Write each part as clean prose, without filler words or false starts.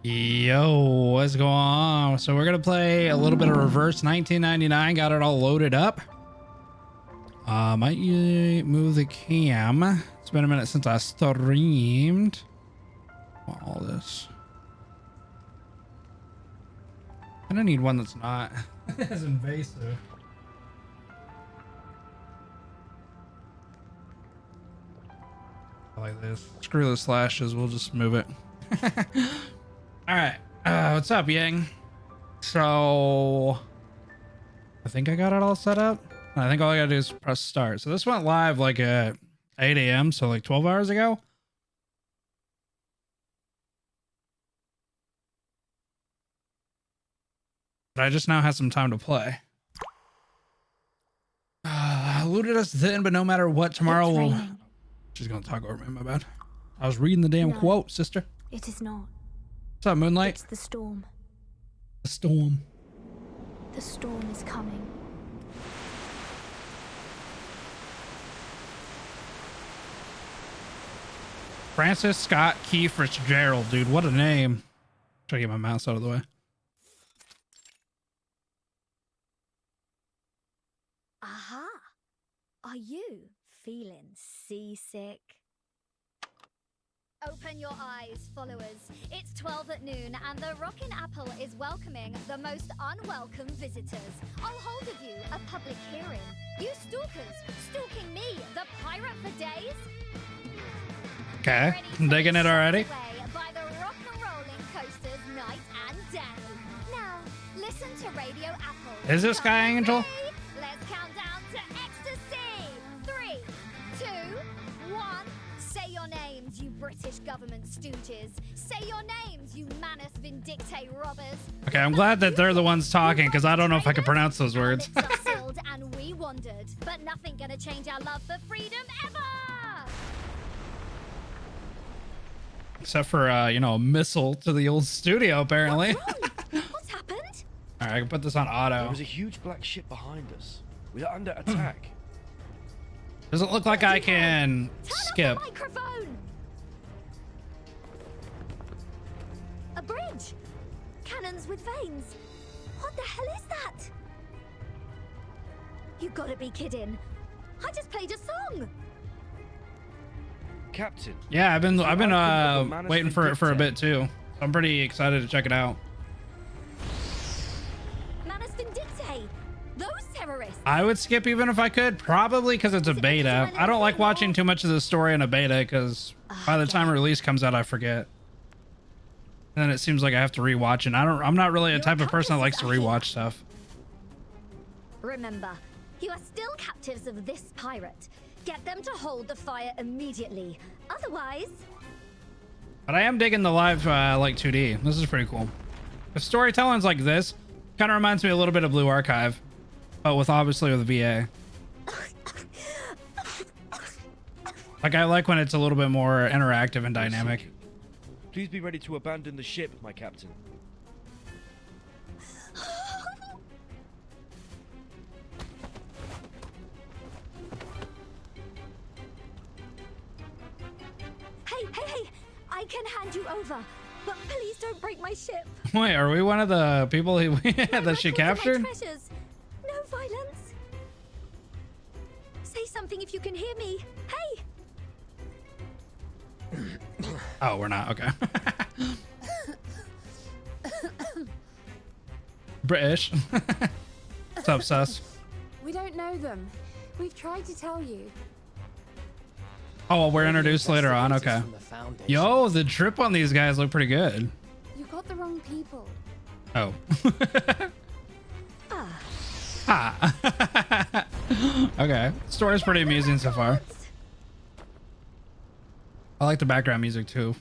Yo, what's going on? So we're gonna play a little bit of Reverse 1999. Got it all loaded up. Might you move the cam? It's been a minute since I streamed. All this. I don't need one that's not as invasive. I like this. Screw the slashes. We'll just move it. All right. What's up, Yang? So I think I got it all set up. I think all I gotta do is press start. So this went live like at 8 a.m. So like 12 hours ago. But I just now have some time to play. Looted us then, but no matter what, tomorrow we'll... She's gonna talk over me, my bad. I was reading the damn quote, sister. It is not. What's up, Moonlight? It's the storm. The storm. The storm is coming. Francis Scott Key Fitzgerald, dude. What a name. Try to get my mouse out of the way. Aha. Are you feeling seasick? Open your eyes, followers. It's 12 at noon, and the Rockin' Apple is welcoming the most unwelcome visitors. I'll hold of you a public hearing. You stalkers, stalking me, the pirate for days? Okay, I'm digging it already. By the rock and rolling coasters night and day. Now, listen to Radio Apple. Is this Sky Angel? Let's count down to ecstasy. 3, 2, 1. Say your names, you British government stooges. Say your names, you Manus Vindicte robbers. Okay, I'm glad that they're the ones talking because I don't know if I can pronounce those words. And we wandered, but nothing gonna change our love for freedom ever. Except for, you know, a missile to the old studio, apparently. What's happened? All right, I can put this on auto. There was a huge black ship behind us. We are under attack. Doesn't look like I can skip. Turn up the microphone. A bridge. Cannons with vanes. What the hell is that? You gotta be kidding. I just played a song. Captain. Yeah, I've been waiting for it for a bit too. I'm pretty excited to check it out. Manus Vindicte. Those terrorists. I would skip even if I could, probably because it's a beta. I don't like watching too much of the story in a beta because by the time release comes out, I forget. And then it seems like I have to rewatch, and I'm not really a type of person that likes to rewatch stuff. Remember, you are still captives of this pirate. Get them to hold the fire immediately. Otherwise... But I am digging the live like 2D. This is pretty cool. The storytelling's like this kind of reminds me a little bit of Blue Archive, but with obviously with VA. Like I like when it's a little bit more interactive and dynamic. Please be ready to abandon the ship, my captain. Hey, I can hand you over, but please don't break my ship. Wait, are we one of the people that she captured? No violence. Say something if you can hear me. Hey. Oh, we're not. Okay. British. What's up, sus? We don't know them. We've tried to tell you. Oh, well, we're introduced later on. Okay. Yo, the trip on these guys look pretty good. You got the wrong people. Oh. Ah. Okay. Story's pretty amusing so far. I like the background music too.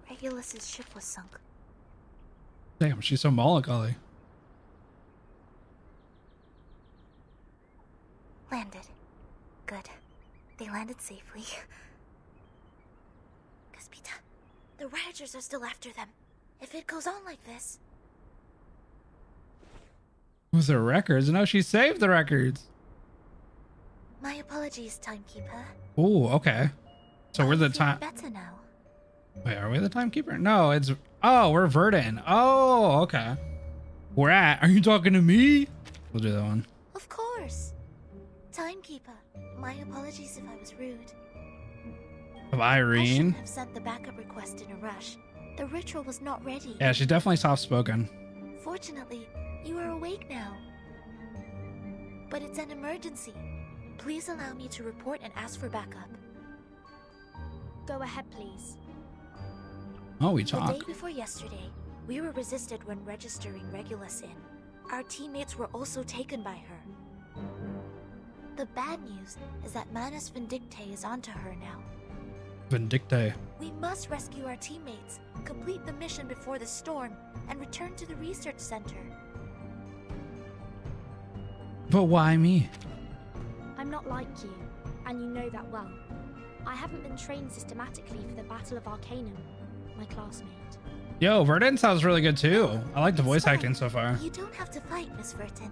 Regulus's ship was sunk. Damn, she's so melancholy. Landed. Good. They landed safely. Caspita, the Ravagers are still after them. If it goes on like this... Was there records? No, she saved the records. My apologies, timekeeper. Oh, okay. So we're the time. Better now. Wait, are we the timekeeper? No, it's... Oh, we're Verdant. Oh, okay. We're at... Are you talking to me? We'll do that one. Of course. Timekeeper, my apologies if I was rude. Of I Irene. shouldn't have sent the backup request in a rush. The ritual was not ready. Yeah, she's definitely soft-spoken. Fortunately, you are awake now. But it's an emergency. Please allow me to report and ask for backup. Go ahead, please. Oh, we The talk. day before yesterday, we were resisted when registering Regulus in. Our teammates were also taken by her. The bad news is that Manus Vindictae is onto her now. Vindictae. We must rescue our teammates, complete the mission before the storm, and return to the research center. But why me? I'm not like you, and you know that well. I haven't been trained systematically for the Battle of Arcanum, my classmate. Yo, Verdant sounds really good too. I like the It's voice fine. acting so far. You don't have to fight, Miss Verton.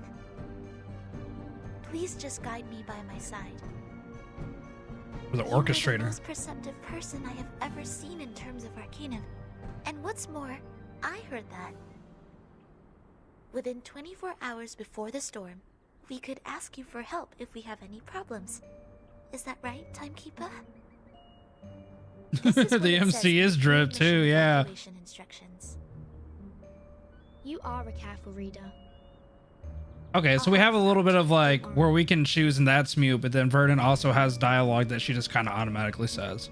Please just guide me by my side. For the You are the orchestrator. most perceptive person I have ever seen in terms of Arcanum. And what's more, I heard that within 24 hours before the storm, we could ask you for help if we have any problems. Is that right, Timekeeper? This is what The it MC says in is drip mission too, yeah. evaluation instructions. You are a careful reader. Okay, so we have a little bit of like where we can choose and that's mute, but then Verdant also has dialogue that she just kind of automatically says.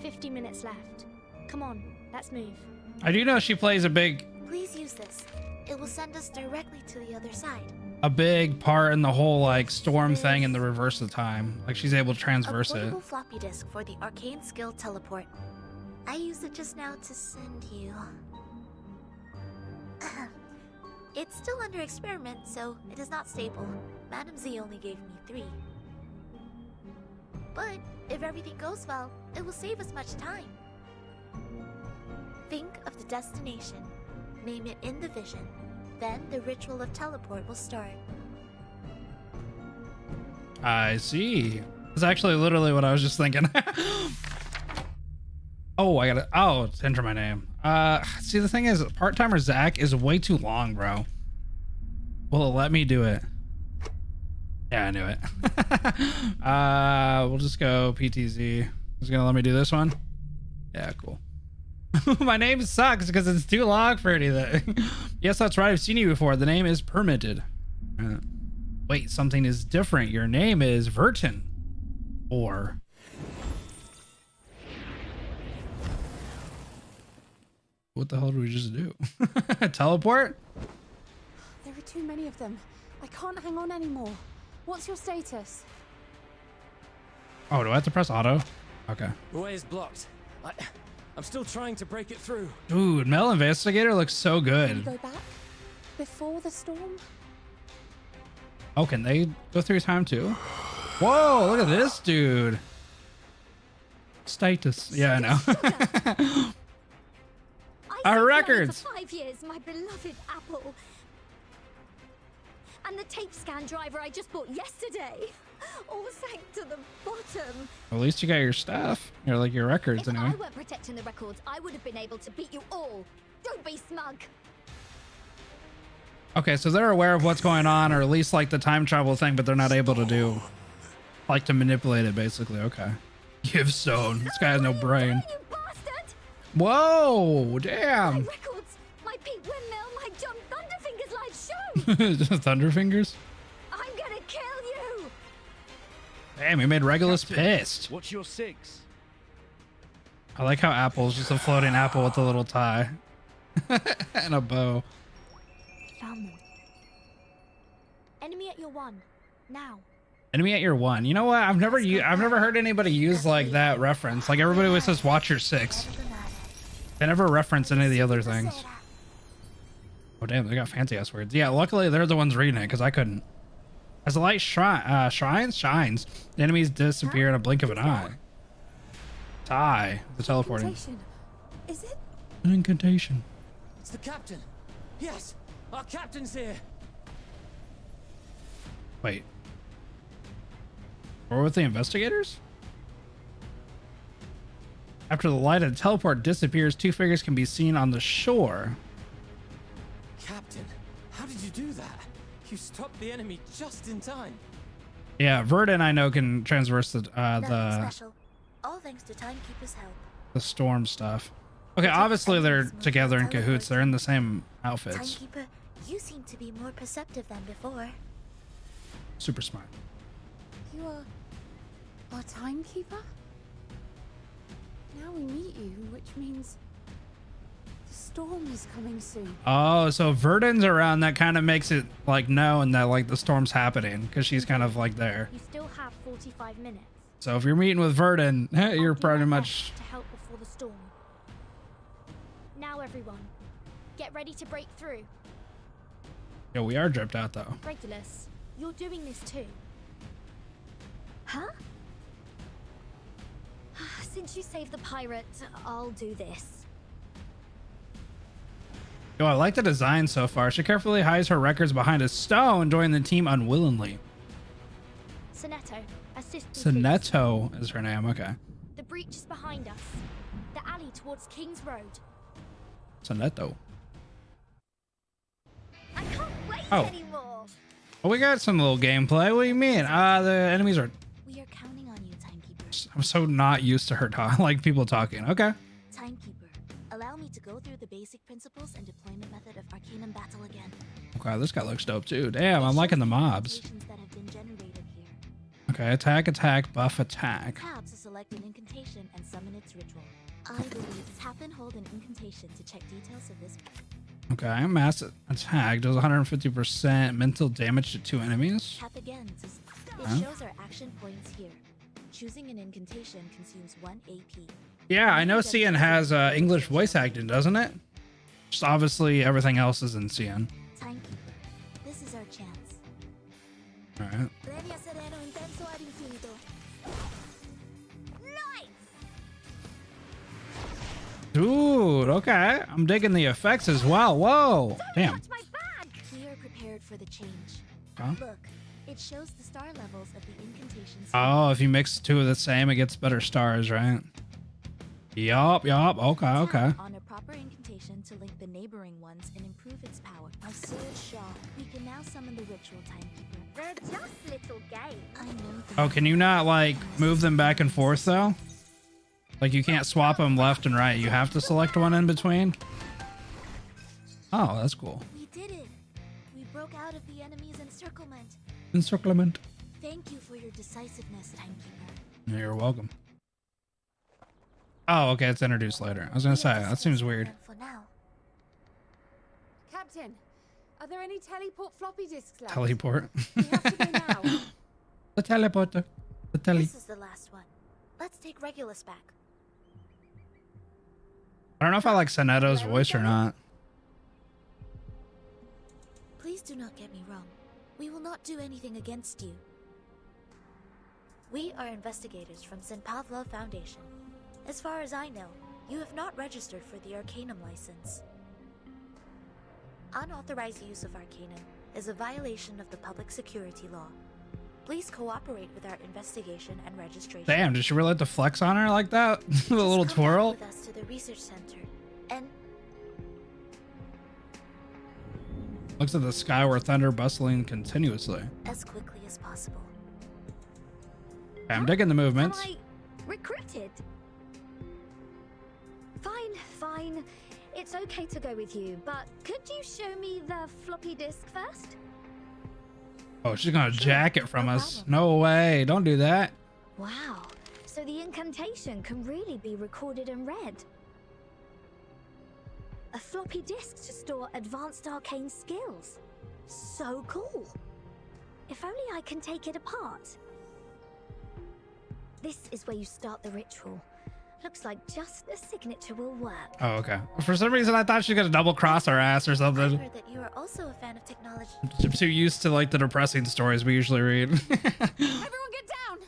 50 minutes left. Come on, let's move. I do know she plays a big Please use this. It will send us directly to the other side. part in the whole like storm thing and the reverse of time. Like she's able to transverse A it. portable floppy disk for the arcane skill teleport. I used it just now to send you. It's still under experiment, so it is not stable. Madam Z only gave me 3. But if everything goes well, it will save us much time. Think of the destination, name it in the vision, then the ritual of teleport will start. I see. That's actually literally what I was just thinking. Oh, I gotta. Oh, to enter my name. See, the thing is, part-timer Zach is way too long, bro. Will it let me do it? Yeah, I knew it. We'll just go PTZ. Is it gonna let me do this one? Yeah, cool. My name sucks because it's too long for anything. Yes, that's right. I've seen you before. The name is permitted. Wait, something is different. Your name is Verton. Or... What the hell did we just do? Teleport? There are too many of them. I can't hang on anymore. What's your status? Oh, do I have to press auto? Okay. The way is blocked. I'm still trying to break it through. Dude, Mel Investigator looks so Can you good. go back? Before the storm? Oh, can they go through time too? Whoa, look at this dude. Status. Yeah, I know. Our I've records. For 5 years, my beloved Apple. And the tape scan driver I just bought yesterday. All sank to the bottom. At least you got your stuff. You're like your records If anyway. I weren't protecting the records, I would have been able to beat you all. Don't be smug. Okay, so they're aware of what's going on, or at least like the time travel thing, but they're not able to do like to manipulate it basically. Okay. Give stone. This guy has no brain. You bastard! Whoa, My damn. records, my peak windmill, my John Thunderfingers live show. Thunderfingers. I'm gonna kill you. Damn, he made Regulus Captain, pissed. What's your 6? I like how Apple's just a floating apple with a little tie and a bow. Found them. Enemy at your 1. Now. Enemy at your 1. You know what? I've never heard anybody use like that reference. Like everybody always says, "Watch your 6." They never reference any of the other things. Oh damn, they got fancy ass words. Yeah, luckily they're the ones reading it because I couldn't. As the light shines, the enemies disappear in a blink of an eye. Tie the teleporting. Incantation. Is it? An incantation. It's the captain. Yes, our captain's here. Wait. We're with the investigators? After the light of the teleport disappears, two figures can be seen on the shore. Captain, how did you do that? You stopped the enemy just in time. Yeah, Verdun I know can transverse Nothing special. All thanks to Timekeeper's help. the storm stuff. Okay, obviously they're together in cahoots. They're in the same outfits. Timekeeper, you seem to be more perceptive than before. Super smart. You are our timekeeper? Now we meet you, which means the storm is coming soon. Oh, so Verdun's around. That kind of makes it like known that like the storm's happening because she's kind of like there. You still have 45 minutes. So if you're meeting with Verdun, you're I'll do pretty my much. best to help before the storm. Now everyone, get ready to break through. Yeah, we are dripped out though. Regulus, you're doing this too. Huh? Since you saved the pirate, I'll do this. Yo, I like the design so far. She carefully hides her records behind a stone, joining the team unwillingly. Sonetto, assist me, please. Sonetto is her name. Okay. The breach is behind us. The alley towards King's Road. Sonetto. I can't wait Oh. anymore. Oh, we got some little gameplay. What do you mean? The enemies are. We are counting on you, Timekeeper. I'm so not used to her like people talking. Okay. Timekeeper, allow me to go through the basic principles and deployment method of Arcanum battle again. Okay, this guy looks dope too. Damn, I'm liking the mobs. That have been generated here. Okay, attack, buff, attack. Tap to select an incantation and summon its ritual. I believe tap and hold an incantation to check details of this. Okay, mass attack does 150% mental damage to two enemies. Tap again to it Huh? shows our action points here. Choosing an incantation consumes 1 AP. Yeah, I know CN has English voice acting, doesn't it? Just obviously everything else is in CN. Timekeeper, this is our chance. All right. Dude, okay. I'm digging the effects as well. Whoa. Damn. Touch my bag! We are prepared for the change. Huh? Look, it shows the star levels of the incantations. Oh, if you mix two of the same, it gets better stars, right? Yup. Okay. Tap on a proper incantation to link the neighboring ones and improve its power. A sword shot. We can now summon the ritual, Timekeeper. They're just little games. I know. Oh, can you not like move them back and forth though? Like you can't swap them left and right. You have to select one in between. Oh, that's cool. We did it. We broke out of the enemy's encirclement. Encirclement. Thank you for your decisiveness, Timekeeper. You're welcome. Oh, okay. It's introduced later. I was gonna say that seems weird. For now. Captain, are there any teleport floppy disks left? Teleport. We have to go now. The teleporter. The tele. This is the last one. Let's take Regulus back. I don't know if I like Sonetto's voice or not. Please do not get me wrong. We will not do anything against you. We are investigators from St. Pavlov Foundation. As far as I know, you have not registered for the Arcanum license. Unauthorized use of Arcanum is a violation of the public security law. Please cooperate with our investigation and registration. Damn, did she really let the flex on her like that? With a little Just come back twirl? with us to the research center and Looks at the sky where thunder bustling continuously. as quickly as possible. Okay, I'm digging the movements. Am I recruited? Fine. It's okay to go with you, but could you show me the floppy disk first? Oh, she's gonna jack it from no us. problem. No way. Don't do that. Wow, so the incantation can really be recorded and read. A floppy disk to store advanced arcane skills. So cool. If only I can take it apart. This is where you start the ritual. Looks like just a signature will work. Oh, okay. For some reason, I thought she was gonna double cross our ass or I something. heard that you are also a fan of technology. I'm too used to like the depressing stories we usually read. Everyone get down!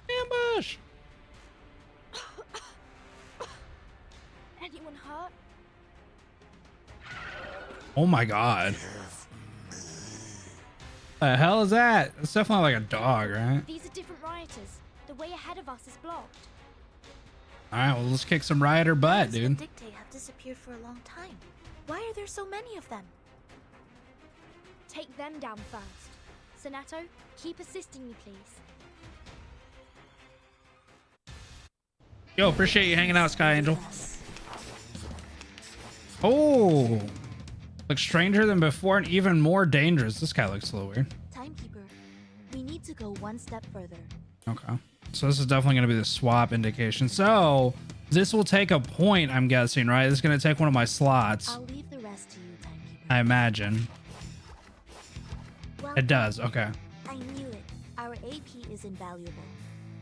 Ambush! Anyone hurt? Oh my god. The hell is that? It's definitely like a dog, right? These are different rioters. The way ahead of us is blocked. All right, well, let's kick some rioter butt, The dude. Dictae have disappeared for a long time. Why are there so many of them? Take them down first. Sonato, keep assisting me, please. Yo, appreciate you hanging out, Sky Angel. Oh, looks stranger than before and even more dangerous. This guy looks a little weird. Timekeeper, we need to go one step further. Okay, so this is definitely going to be the swap indication. So this will take a point, I'm guessing, right? This is going to take one of my slots. I'll leave the rest to you, Timekeeper. I imagine. Well, It does, okay. I knew it. Our AP is invaluable.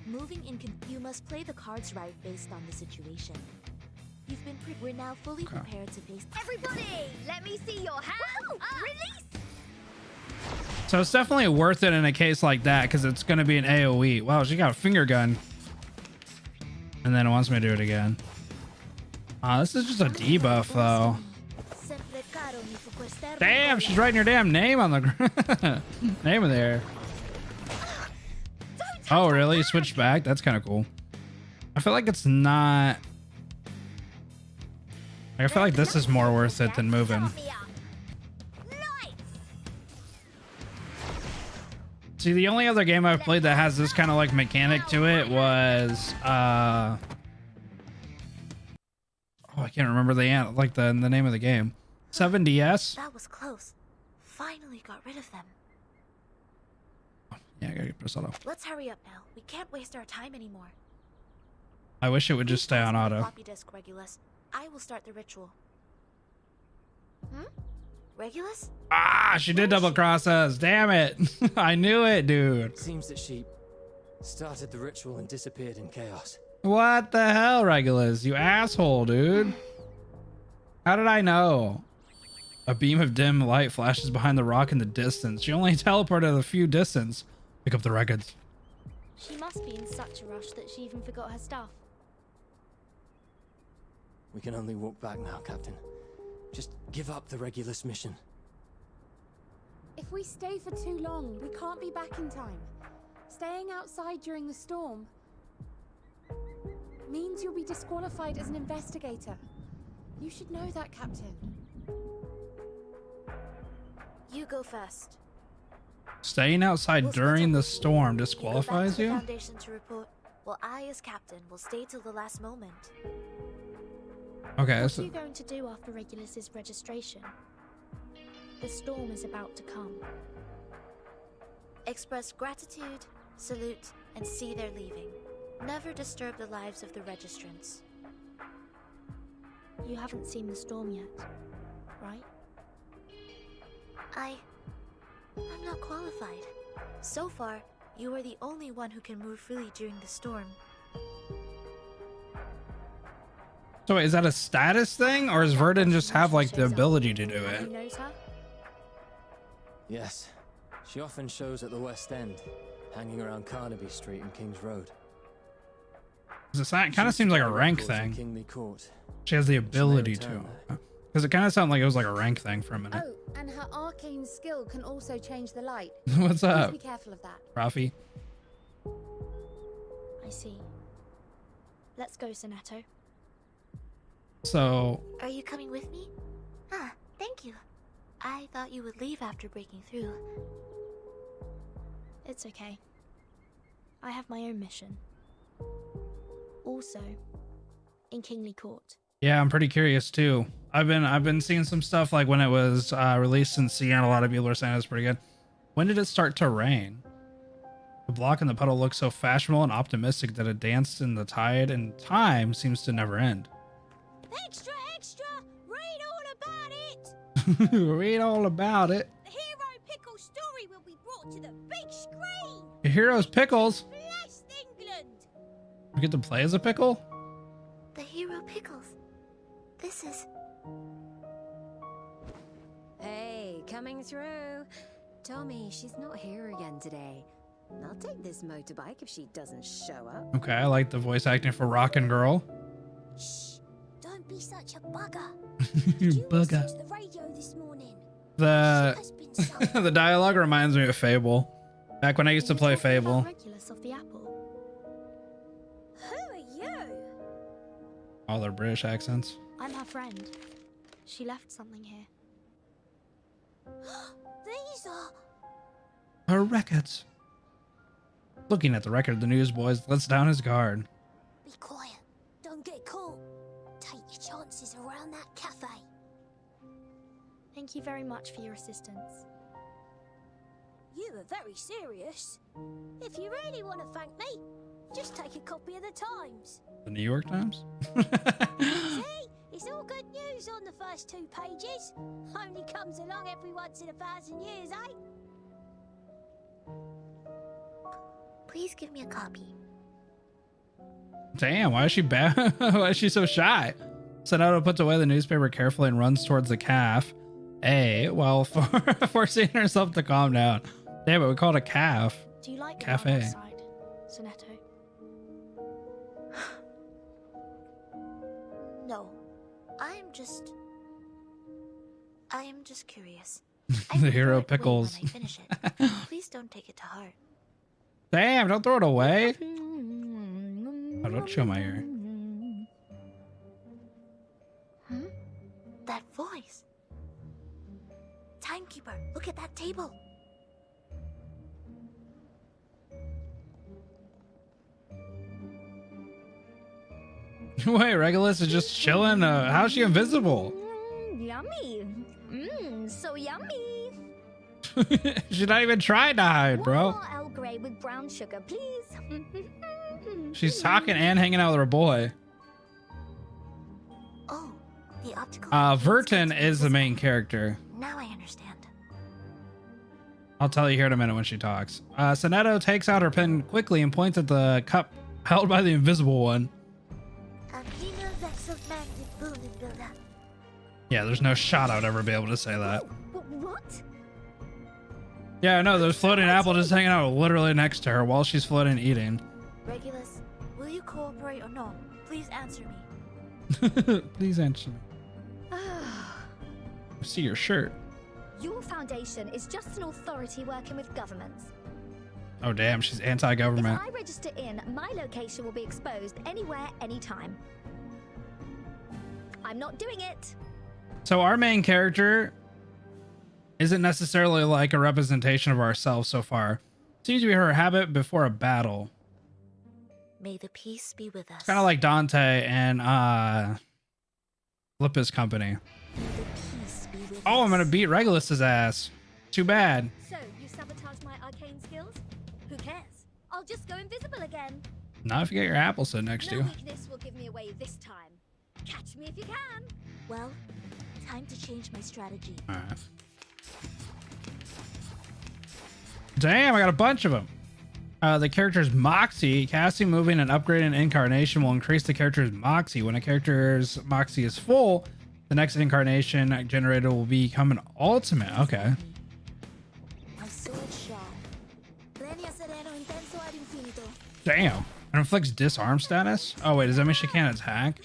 Moving in, you must play the cards right based on the situation. You've been we're now fully prepared to face. Everybody, let me see your hands. Release. So it's definitely worth it in a case like that because it's going to be an AoE. Wow, she got a finger gun. And then it wants me to do it again. This is just a debuff, though. Damn, she's writing her damn name on the name of there. Oh, really? Switched back? That's kind of cool. I feel like it's not... I feel like this is more worth it than moving. See, the only other game I've played that has this kind of like mechanic to it was oh, I can't remember the name of the game. 7DS. That was close. Finally got rid of them. Yeah, I gotta get Priscilla. Let's hurry up now. We can't waste our time anymore. I wish it would just stay on auto. Floppy disk, Regulus. I will start the ritual. Regulus? Ah, she did double cross us. Damn it. I knew it, dude. Seems that she started the ritual and disappeared in chaos. What the hell, Regulus? You asshole, dude. How did I know? A beam of dim light flashes behind the rock in the distance. She only teleported a few distance. Pick up the records. She must be in such a rush that she even forgot her stuff. We can only walk back now, Captain. Just give up the Regulus mission. If we stay for too long, we can't be back in time. Staying outside during the storm means you'll be disqualified as an investigator. You should know that, Captain. You go first. Staying outside during the storm disqualifies you? you? Go back to the Foundation to report. Well, I, as captain, will stay till the last moment. Okay. What are you going to do after Regulus's registration? The storm is about to come. Express gratitude, salute, and see their leaving. Never disturb the lives of the registrants. You haven't seen the storm yet, right? I'm not qualified. So far, you are the only one who can move freely during the storm. So wait, is that a status thing, or does Verdun just have like the ability to do Who it? knows her? Yes. She often shows at the West End, hanging around Carnaby Street and King's Road. It kind of seems like a rank thing. Kingly Court. She has the ability to. Because it kind of sounded like it was like a rank thing for a minute. Oh, and her arcane skill can also change the light. What's up? Please be careful of that. Rafi? I see. Let's go, Sonato. So, Are you coming with me? Ah, thank you. I thought you would leave after breaking through. It's okay. I have my own mission. Also, in Kingly Court. yeah, I'm pretty curious too. I've been seeing some stuff like when it was released in CN, a lot of people are saying it's pretty good. When did it start to rain? The block in the puddle looks so fashionable and optimistic that it danced in the tide, and time seems to never end. Extra, extra! Read all about it! Read all about it. The Hero Pickle story will be brought to the big screen! Your hero's pickles. Bless England! You get to play as a pickle? The hero Pickles. This is... Hey, coming through. Tommy, she's not here again today. I'll take this motorbike if she doesn't show up. Okay, I like the voice acting for Rockin' Girl. Shh! Don't be such a bugger! You Did you bugger. listen to the radio this morning? The Has been so the dialogue reminds me of Fable. Back when I used to play Fable. Regulus of the Apple. Who are you? All their British accents. I'm her friend. She left something here. These are... Her records. Looking at the record, the newsboy lets down his guard. Be quiet. Don't get caught. Take your chances around that cafe. Thank you very much for your assistance. You were very serious. If you really want to thank me, just take a copy of the Times. The New York Times? See? It's all good news on the first 2 pages. Only comes along every once in 1,000 years, eh? Please give me a copy. Damn, why is she bad? Why is she so shy? Sonato puts away the newspaper carefully and runs towards the calf. While forcing herself to calm down. Damn it, we call it a calf. Do you like Cafe. going outside, Sonetto? No, I am just curious. The hero Throw it away pickles. when I finish it. Please don't take it to heart. Damn, don't throw it away. Oh, don't show my ear. That voice. Timekeeper, look at that table. Wait, Regulus is just chilling. How's she invisible? Yummy. So yummy. She's not even trying to hide, One bro. more Earl Grey with brown sugar, please. She's talking and hanging out with her boy. Oh, the optical. Verton means is the it's main character. Now I understand. I'll tell you here in a minute when she talks. Sonetto takes out her pen quickly and points at the cup held by the invisible one. Yeah, there's no shot I would ever be able to say that. What? Yeah, no, there's floating apple just hanging out literally next to her while she's floating eating. Regulus, will you cooperate or no? Please answer me. Please answer me. See your shirt. Your foundation is just an authority working with governments. Oh, damn, she's If anti-government. I register in, my location will be exposed anywhere, anytime. I'm not doing it. So our main character isn't necessarily like a representation of ourselves so far. Seems to be her habit before a battle. May the peace be with us. Kind of like Dante and Flippa's company. May the peace be with Oh, I'm us. gonna beat Regulus's ass. Too bad. So, you sabotage my arcane skills? Who cares? I'll just go invisible again. Not if you get your apple sitting next to No you. weakness will give me away this time. Catch me if you can. Well, time to change my strategy. All right. Damn, I got a bunch of them. The character's Moxie. Casting, moving, and upgrading incarnation will increase the character's Moxie. When a character's Moxie is full, the next incarnation generated will become an ultimate. Okay. My sword shall. Damn. It inflicts disarm status? Oh, wait, does that mean she can't attack?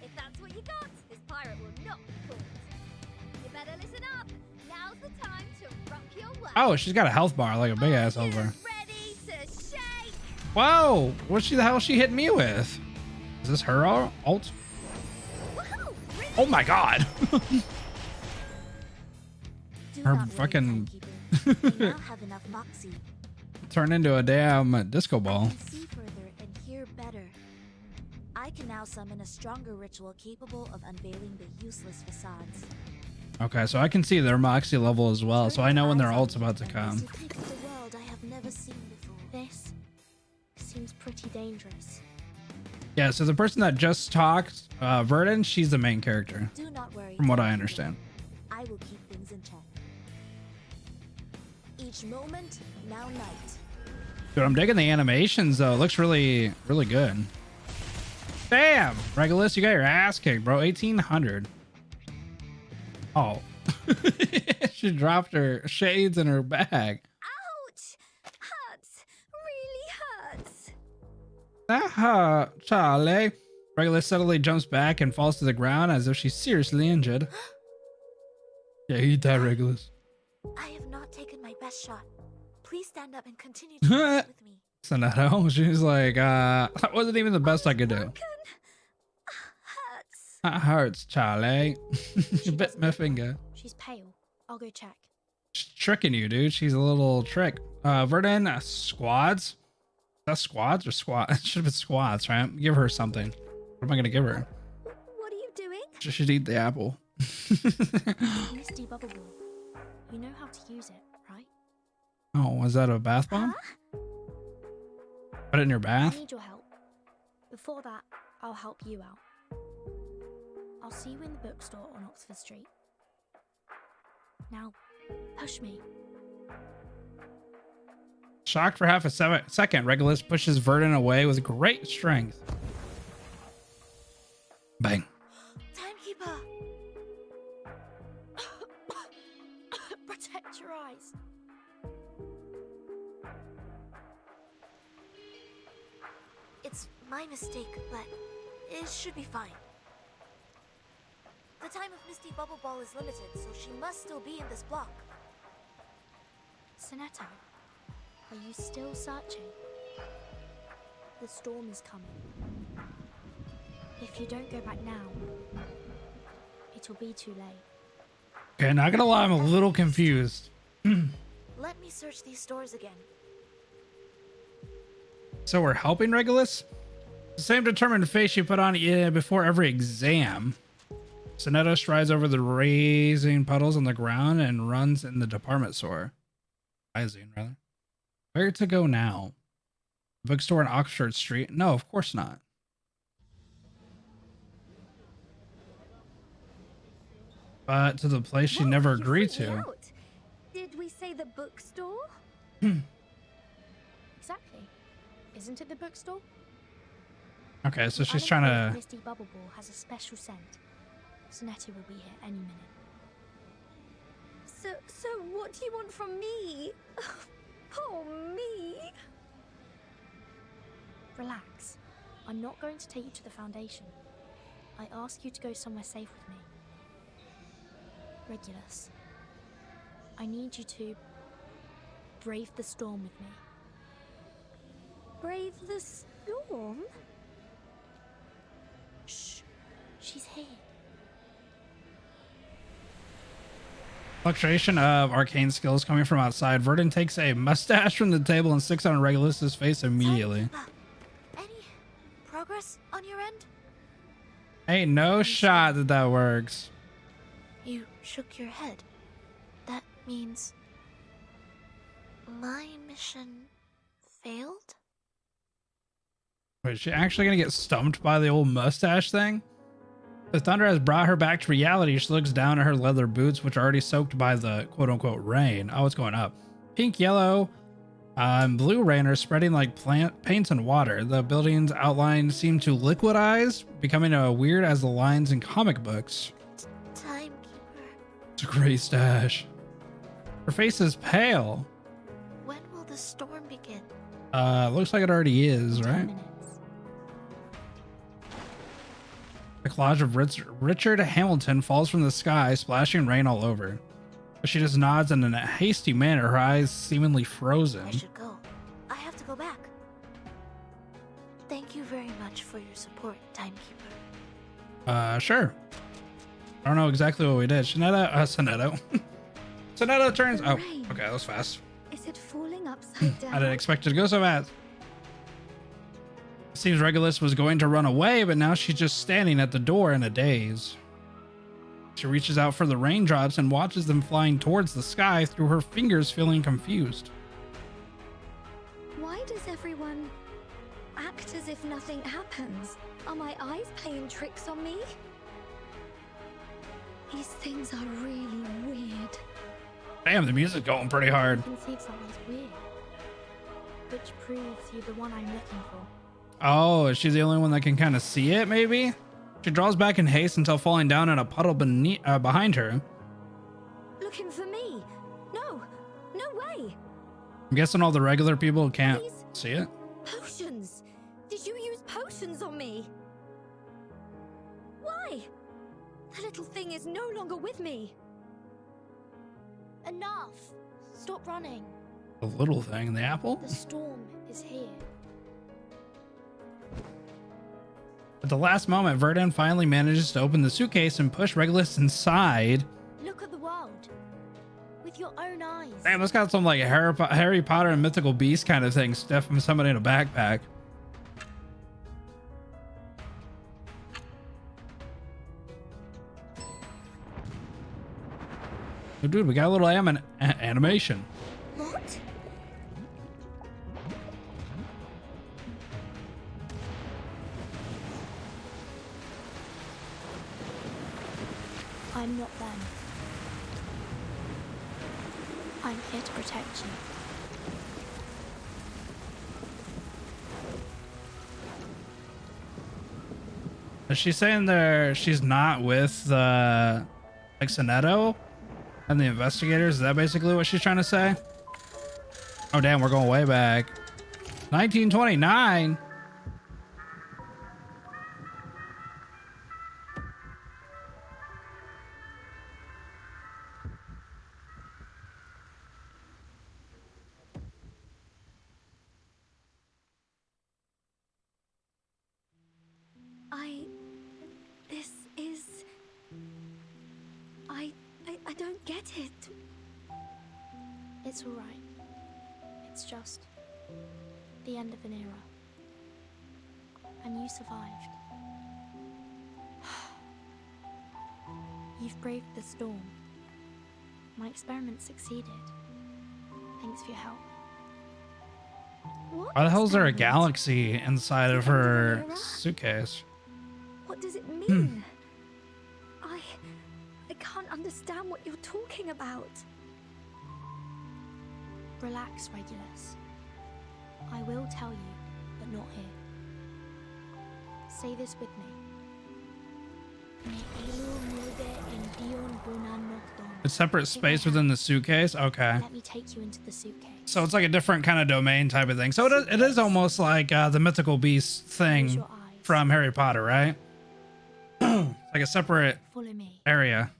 If that's what you got, this pirate will not be caught. You better listen up. Now's the time to rock your world. Oh, she's got a health bar, like a big ass health bar. Ready to shake? Whoa! What the hell is she hitting me with? Is this her ult? Woohoo! Oh my god! Do Her not worry, fucking- timekeeper. We now have enough moxie. Turned into a damn disco I ball. can see further and hear better. I can now summon a stronger ritual capable of unveiling the useless facades. Okay, so I can see their Moxie level as well, so I know when their Turn your ult's eyes on about to me come. as you take up the world I have never seen before. This seems pretty dangerous. Yeah, so the person that just talked, Verdon, she's the main character, Do not worry. from what I timekeeper. understand. I will keep things in check. Each moment, now night. Dude, I'm digging the animations though. It looks really, really good. Damn, Regulus, you got your ass kicked, bro. 1800. Oh, she dropped her shades in her bag. Ouch! Hurts. Really hurts. Aha, Charlie. Regulus suddenly jumps back and falls to the ground as if she's seriously injured. Yeah, eat that, Regulus. I have not taken my best shot. Please stand up and continue to fight with me. Soneto, she's like, that wasn't even the best I could do. Hurts. That hurts, Charlie. You bit my finger. She's pale. I'll go check. She's tricking you, dude. She's a little trick. Verdun, squads? That's squads or squat? It should have been squats, right? Give her something. What am I gonna give her? What are you doing? She should eat the apple. Misty bubble ball. You know how to use it, right? Oh, was that a bath bomb? Put it in your I bath? need your help. Before that, I'll help you out. I'll see you in the bookstore on Oxford Street. Now, push me. Shocked for half a second, Regulus pushes Verdun away with great strength. Bang. Timekeeper! Protect your eyes. It's my mistake, but it should be fine. The time of Misty Bubble Ball is limited, so she must still be in this block. Soneto, are you still searching? The storm is coming. If you don't go back now, it'll be too late. Okay, not gonna lie, I'm a little confused. Let me search these stores again. So we're helping Regulus? The same determined face you put on before every exam. Soneto strides over the raising puddles on the ground and runs in the department store. Rising, rather. Where to go now? Bookstore on Oxford Street? No, of course not. But to the place she never you agreed freaked me to. out. Did we say the bookstore? Exactly. Isn't it the bookstore? Okay, so she's I trying don't think to... Misty Bubble Ball has a special scent. Soneto will be here any minute. So what do you want from me? Oh, me. Relax. I'm not going to take you to the Foundation. I ask you to go somewhere safe with me. Regulus, I need you to brave the storm with me. Brave the storm? Shh. She's here. Fluctuation of arcane skills coming from outside. Verdun takes a mustache from the table and sticks on Regulus's face immediately. Any progress on your end? Ain't no shot that that works. You shook your head. That means my mission failed? Wait, is she actually gonna get stumped by the old mustache thing? The thunder has brought her back to reality. She looks down at her leather boots, which are already soaked by the quote-unquote rain. Oh, it's going up. Pink, yellow, and blue rain are spreading like paints and water. The building's outlines seem to liquidize, becoming weird as the lines in comic books. Timekeeper, It's a great stash. Her face is pale. when will the storm begin? Looks like it already is, 10 right? minutes. The collage of Richard Hamilton falls from the sky, splashing rain all over. But she just nods in a hasty manner, her eyes seemingly frozen. I should go. I have to go back. Thank you very much for your support, Timekeeper. Sure. I don't know exactly what we did. Soneto. Soneto turns... The Oh, rain. okay, that was fast. Is it falling upside down? I didn't expect it to go so fast. It seems Regulus was going to run away, but now she's just standing at the door in a daze. She reaches out for the raindrops and watches them flying towards the sky through her fingers, feeling confused. Why does everyone act as if nothing happens? Are my eyes playing tricks on me? These things are really weird. Damn, the music's going pretty hard. You can see if something's weird. Which proves you're the one I'm looking for. Oh, is she the only one that can kind of see it, maybe? She draws back in haste until falling down in a puddle behind her. Looking for me? No, no way. I'm guessing all the regular people can't Please? see it. Potions. Did you use potions on me? Why? The little thing is no longer with me. Enough! Stop running. The little thing, the apple? The storm is here. At the last moment, Verdun finally manages to open the suitcase and push Regulus inside. Look at the world. With your own eyes. Damn, this got some like Harry Potter and Mythical Beast kind of thing stuff from somebody in a backpack. Oh, dude, we got a little animation. What? I'm not them. I'm here to protect you. Is she saying there she's not with like Sonetto and the investigators? Is that basically what she's trying to say? Oh damn, we're going way back. 1929. I don't get it. It's all right. It's just the end of an era. And you survived. You've braved the storm. My experiment succeeded. Thanks for your help. What Why the hell is there a experiment? galaxy inside of her suitcase? What does it mean? I can't understand what you're talking about. Relax, Regulus. I will tell you, but not here. Say this with me. A separate space within the suitcase? Okay. Let me take you into the suitcase. So it's like a different kind of domain type of thing. So it is almost like the Mythical Beast Close thing your eyes. from Harry Potter, right? Like a separate Follow me. area.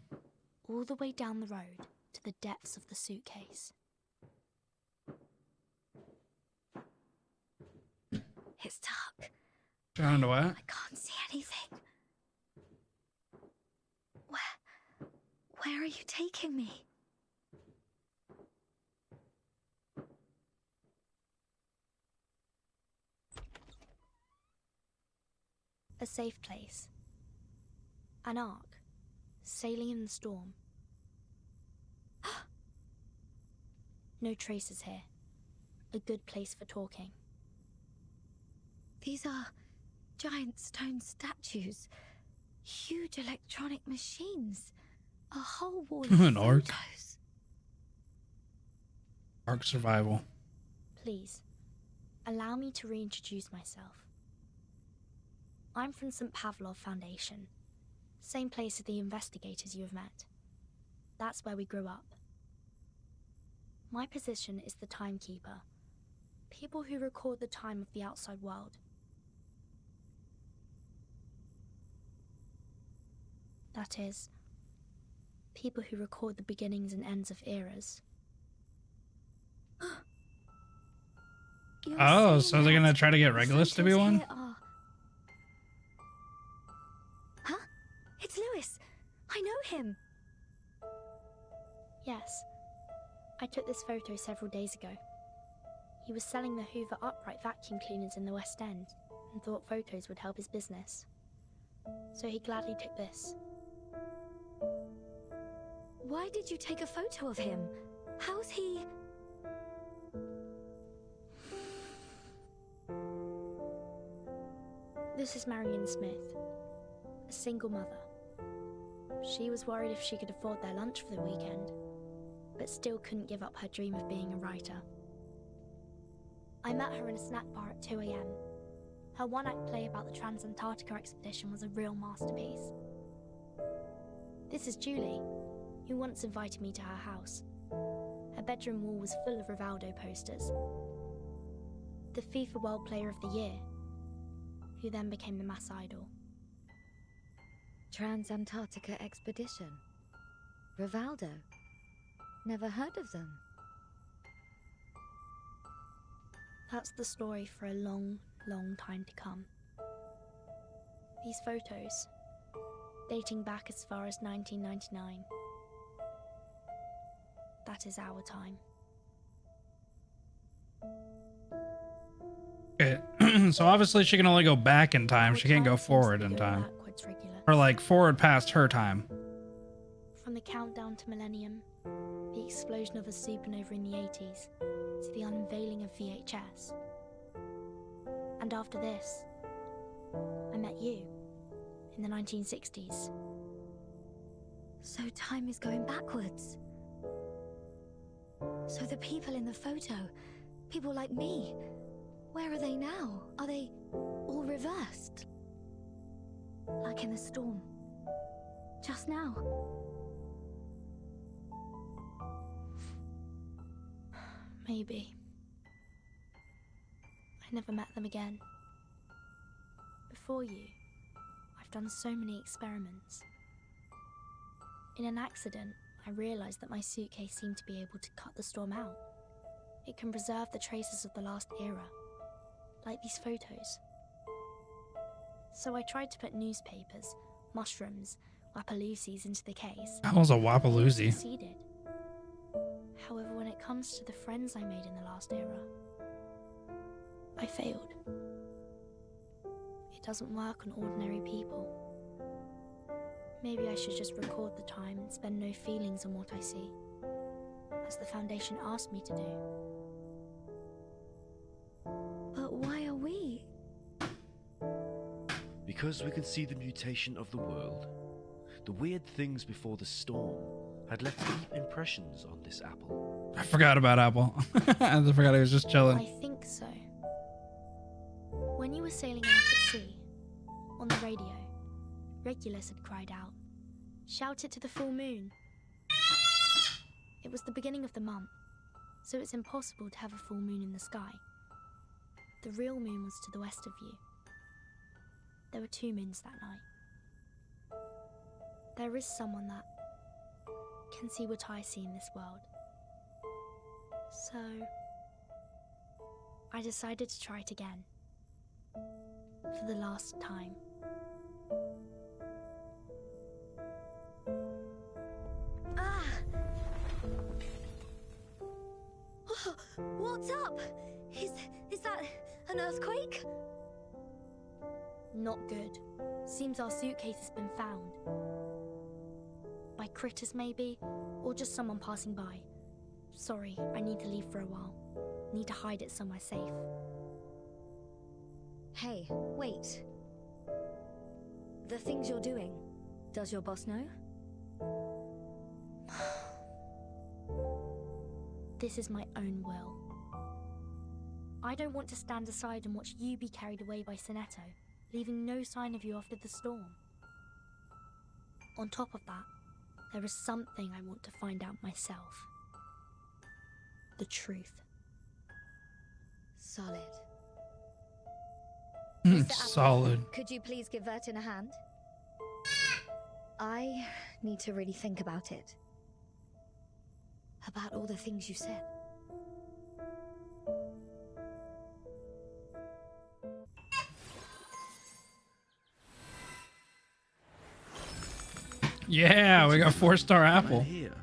All the way down the road to the depths of the suitcase. It's dark. Trying to what? I can't see anything. Where are you taking me? A safe place. An ark. Sailing in the storm. No traces here. A good place for talking. These are giant stone statues. Huge electronic machines. A whole wall of An ark. photos. Ark survival. Please, allow me to reintroduce myself. I'm from St. Pavlov Foundation. Same place as the investigators you have met. That's where we grew up. My position is the timekeeper. People who record the time of the outside world. That is, people who record the beginnings and ends of eras. You're Oh, saying so they're that gonna try to get the Regulus to be photos one? here are- Huh? It's Lewis. I know him. Yes. I took this photo several days ago. He was selling the Hoover upright vacuum cleaners in the West End and thought photos would help his business. So he gladly took this. Why did you take a photo of him? How's he... This is Marion Smith, a single mother. She was worried if she could afford their lunch for the weekend, but still couldn't give up her dream of being a writer. I met her in a snack bar at 2 AM. Her one-act play about the Transantarctica expedition was a real masterpiece. This is Julie, who once invited me to her house. Her bedroom wall was full of Rivaldo posters. The FIFA World Player of the Year, who then became the mass idol. Transantarctica expedition. Rivaldo. Never heard of them. That's the story for a long, long time to come. These photos, dating back as far as 1999. That is our time. Okay. So obviously she can only go back in time. She can't go forward in time. Or like forward past her time. From the countdown to millennium, the explosion of a supernova in the 80s, to the unveiling of VHS. And after this, I met you in the 1960s. So time is going backwards. So the people in the photo, people like me, where are they now? Are they all reversed? Like in the storm. Just now. Maybe. I never met them again. Before you, I've done so many experiments. In an accident, I realized that my suitcase seemed to be able to cut the storm out. It can preserve the traces of the last era, like these photos. So I tried to put newspapers, mushrooms, Wapaloozies into the case. That was a I Wapaloozie. succeeded. However, when it comes to the friends I made in the last era, I failed. It doesn't work on ordinary people. Maybe I should just record the time and spend no feelings on what I see, as the Foundation asked me to do. But why are we? Because we can see the mutation of the world. The weird things before the storm had left deep impressions on this apple. I forgot about Apple. I forgot he was just I chilling. think so. When you were sailing out at sea, on the radio, Regulus had cried out, "Shout it to the full moon." It was the beginning of the month, so it's impossible to have a full moon in the sky. The real moon was to the west of you. There were 2 moons that night. There is someone that can see what I see in this world. So, I decided to try it again. For the last time. Ah! Oh, what's up? Is that an earthquake? Not good. Seems our suitcase has been found. By critters maybe, or just someone passing by. Sorry, I need to leave for a while. Need to hide it somewhere safe. Hey, wait. The things you're doing, does your boss know? This is my own will. I don't want to stand aside and watch you be carried away by Sinetto, leaving no sign of you after the storm. On top of that, there is something I want to find out myself. The truth. Solid. Solid. Could you please give Vertin a hand? I need to really think about it. About all the things you said. Yeah, we got 4-star apple. Here.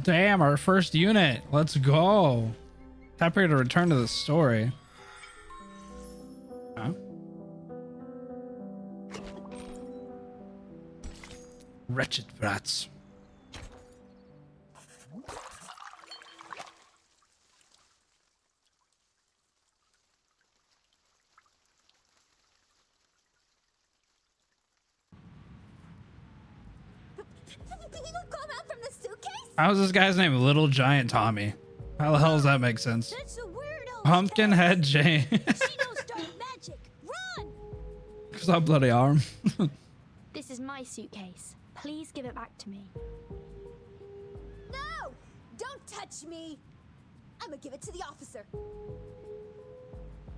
Damn, our first unit. Let's go. Tap here to return to the story. Huh? Wretched brats. People come out from the suitcase? How's this guy's name? Little Giant Tommy. How the hell does that make sense? That's a weirdo. Pumpkinhead Jane. She knows dark magic. Run! Cause that bloody arm. This is my suitcase. Please give it back to me. No! Don't touch me! I'm gonna give it to the officer.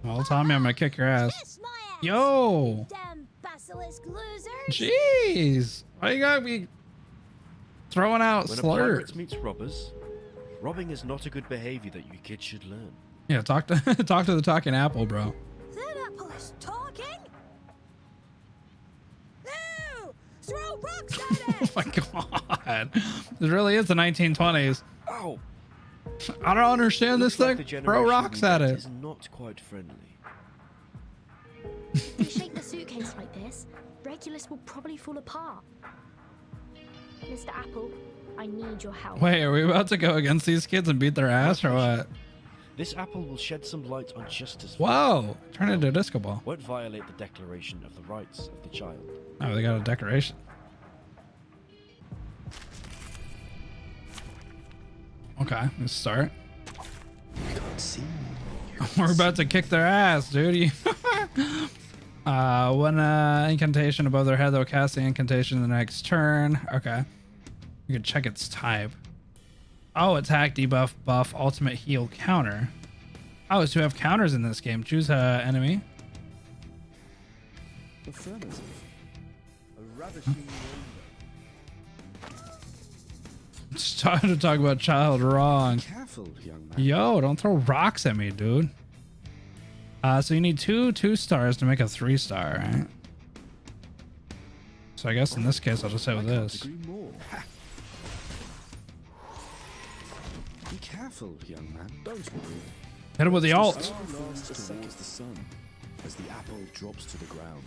Well, Tommy, I'm gonna kick your ass. Kiss my ass! Yo! Damn basilisk losers! Jeez. Why you gotta be... What's throwing out When a slurs. pirate meets robbers, robbing is not a good behavior that you kids should learn. Yeah, talk to the talking apple, bro. That apple is talking? No! Throw rocks at Oh it! my god. This really is the 1920s. Ow! I don't understand this Looks like thing. the Throw generation rocks we at met it. is not quite friendly. If we shake the suitcase like this, Regulus will probably fall apart. Mr. Apple, I need your help. Wait, are we about to go against these kids and beat their ass or what? This apple will shed some light on justice. Whoa! Turn into a disco ball. Won't violate the Declaration of the Rights of the Child. Oh, they got a decoration. Okay, let's start. Can't see. We're about to kick their ass, dude. When incantation above their head, they'll cast the incantation the next turn. Okay. You can check its type. Oh, attack, debuff, buff, ultimate heal, counter. Oh, so we have counters in this game. Choose a enemy. Affirmative. A ravishing It's starting to talk about child wrong. Careful, young man. Yo, don't throw rocks at me, dude. So you need two stars to make a 3-star, right? So I guess in this case, I'll just say with this. Agree more. Be careful, young man. Don't worry. Hit him with the alt. Star lasts towards the sun as the apple drops to the ground.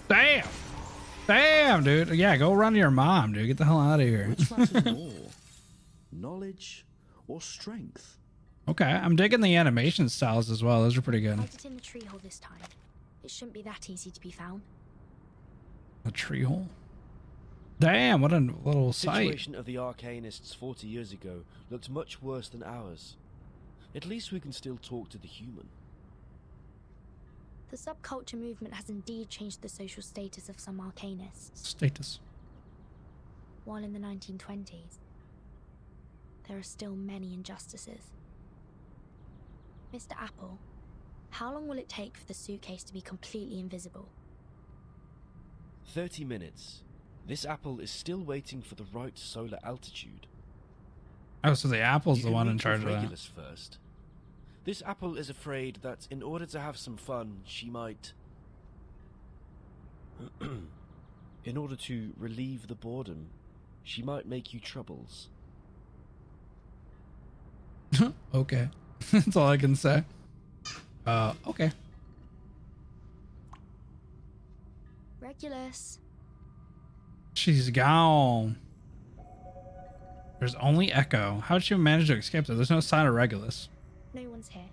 Damn. Damn, dude. Yeah, go run to your mom, dude. Get the hell out of here. Which matters more? Knowledge or strength? Okay, I'm digging the animation styles as well. Those are pretty good. Hide it in the tree hole this time. It shouldn't be that easy to be found. A tree hole? Damn, what a little The sight. situation of the Arcanists 40 years ago looked much worse than ours. At least we can still talk to the human. The subculture movement has indeed changed the social status of some arcanists. Status. While in the 1920s, there are still many injustices. Mr. Apple, how long will it take for the suitcase to be completely invisible? 30 minutes. This apple is still waiting for the right solar altitude. Oh, so the apple's You the can one in meet charge with of that. Regulus first. This apple is afraid that in order to have some fun, she might... in order to relieve the boredom, she might make you troubles. Okay. That's all I can say. Okay. Regulus, She's gone. There's only Echo. How'd she manage to escape there? There's no sign of Regulus. no one's here.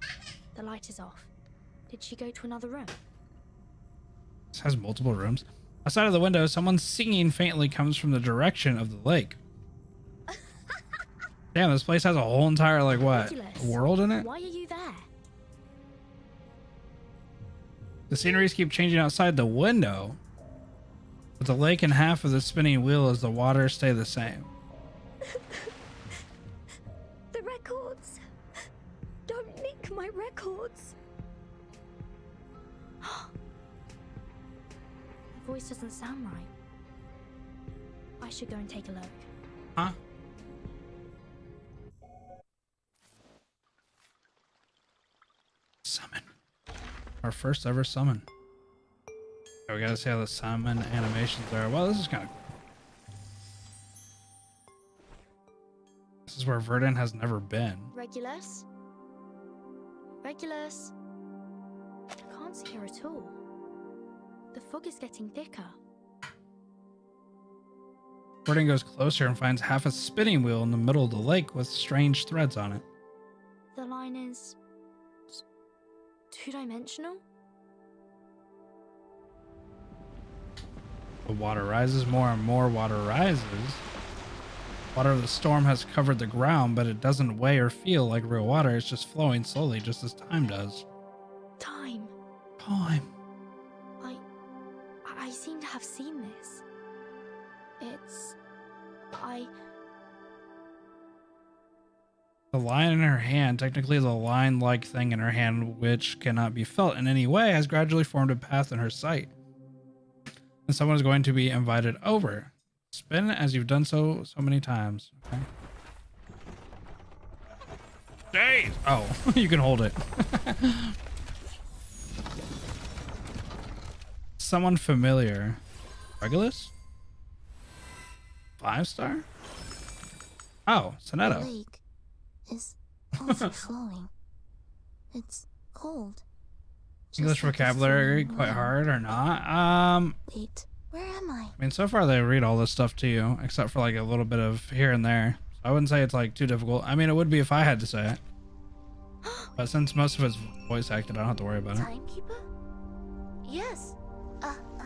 The light is off. Did she go to another room? This has multiple rooms. Outside of the window, someone singing faintly comes from the direction of the lake. Damn, this place has a whole entire, like, what, Regulus, world in it? why are you there? The sceneries keep changing outside the window, but the lake and half of the spinning wheel as the water stay the same. The records! Don't nick my records! The voice doesn't sound right. I should go and take a look. Huh? Summon. Our first ever summon. Okay, we gotta see how the summon animations are. Well, this is kind of cool. This is where Verdant has never been. Regulus? Regulus? I can't see her at all. The fog is getting thicker. Verdant goes closer and finds half a spinning wheel in the middle of the lake with strange threads on it. The line is... two-dimensional? The water rises, more and more water rises. Water of the storm has covered the ground, but it doesn't weigh or feel like real water. It's just flowing slowly, just as time does. Time. Time. I seem to have seen this. It's... The line in her hand, technically the line-like thing in her hand, which cannot be felt in any way, has gradually formed a path in her sight. And someone is going to be invited over. Spin as you've done so many times. Okay. Jeez. Oh, you can hold it. Someone familiar. Regulus? 5-star? Oh, The Sonetto. lake is overflowing. It's cold. Just English like it's vocabulary flowing quite now. hard or not? Wait, where am I? I mean, so far they read all this stuff to you, except for like a little bit of here and there. So I wouldn't say it's like too difficult. I mean, it would be if I had to say it. But since most of it's voice acted, I don't have to worry about it. Timekeeper? Yes.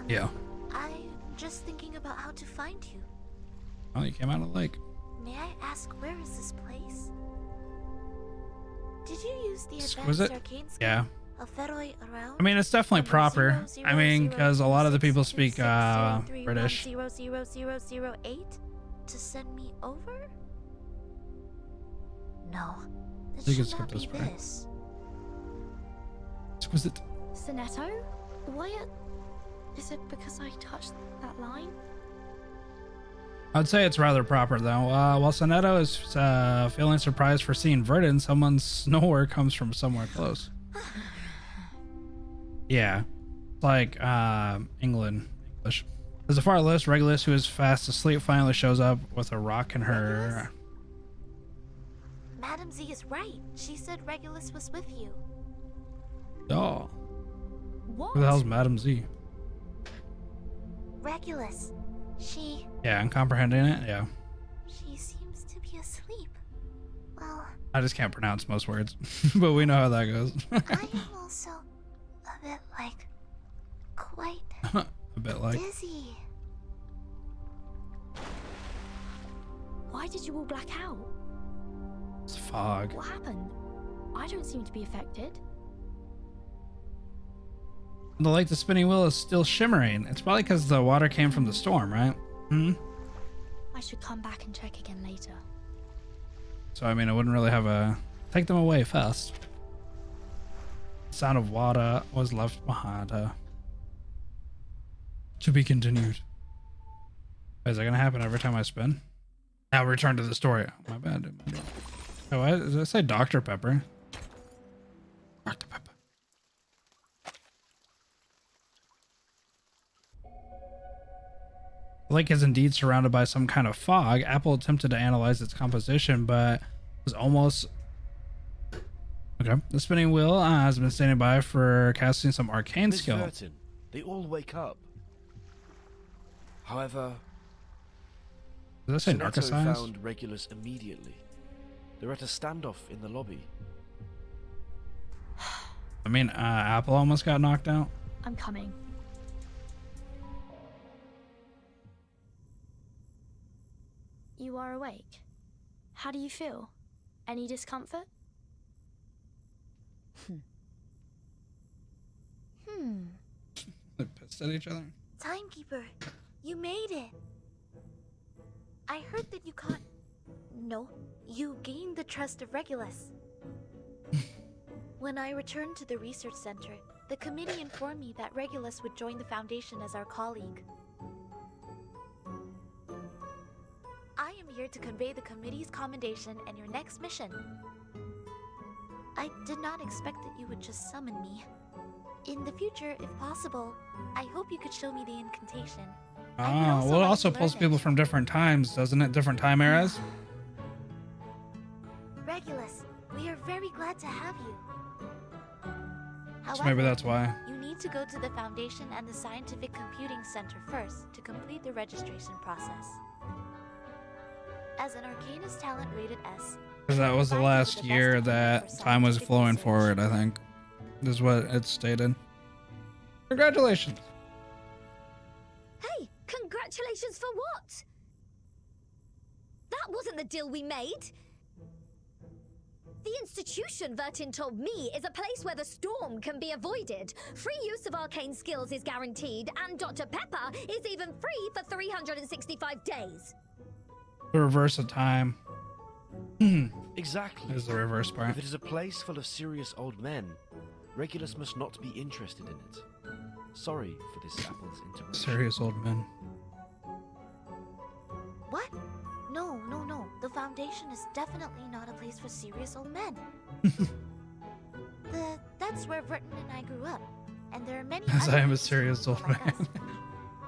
Yeah. I'm just thinking about how to find you. Oh, you came out of the lake. May I ask, where is this place? Did you use the Exquisite? advanced arcane skill Yeah. of Feroi around? I mean, it's definitely proper. I mean, because a lot of the people speak British. 00008 to send me over? No, it You can should skip not this be part. this. Exquisite. Sonetto? Why is it because I touched that line? I'd say it's rather proper though. While Sonetto is feeling surprised for seeing Verdant, someone's snore comes from somewhere close. Yeah, it's like English. There's a far list. Regulus, who is fast asleep, finally shows up with a rock in her. Madam Z is right. She said Regulus was with you. Oh, What? who the hell's Madam Z? Regulus. She Yeah, I'm comprehending it. Yeah, seems to be asleep. Well, I just can't pronounce most words, but we know how that goes. I am also a bit quite A bit like. dizzy. Why did you all black out? It's fog. What happened? I don't seem to be affected. The lake, the spinning wheel is still shimmering. It's probably because the water came from the storm, right? Hmm. I should come back and check again later. So I mean, I wouldn't really have a take them away first. Sound of water was left behind her. To be continued. Is that gonna happen every time I spin? Now return to the story. Oh, my bad. Oh, what did I say? Dr. Pepper. Dr. Pepper. The lake is indeed surrounded by some kind of fog. Apple attempted to analyze its composition, but was almost... Okay. The spinning wheel has been standing by for casting some arcane Miss skill. Vertin, they all wake up. However, Does that say Sonetto narcosized? found Regulus immediately. They're at a standoff in the lobby. I mean, Apple almost got knocked out. I'm coming. You are awake. How do you feel? Any discomfort? They pissed at each other. Timekeeper, you made it. I heard that you caught... No, you gained the trust of Regulus. When I returned to the research center, the committee informed me that Regulus would join the Foundation as our colleague. I am here to convey the committee's commendation and your next mission. I did not expect that you would just summon me. In the future, if possible, I hope you could show me the incantation. I would Oh, well, it like also to pulls learn people it. from different times, doesn't it? Different time eras? Regulus, we are very glad to have you. So maybe that's why. You need to go to the Foundation and the Scientific Computing Center first to complete the registration process. As an Arcanist talent rated S, Because that was the provided last with the year best equipment that for time was scientific flowing research. forward, I think. This is what it stated. Congratulations. Hey, congratulations for what? That wasn't the deal we made. The institution, Vertin told me, is a place where the storm can be avoided. Free use of arcane skills is guaranteed, and Dr. Pepper is even free for 365 days. The reverse of time Exactly. is the reverse part. If it is a place full of serious old men, Regulus must not be interested in it. Sorry for this Apple's interruption. Serious old men. What? No. The Foundation is definitely not a place for serious old men. That's where Burton and I grew up. And there are many As other I am a places for serious people old like man.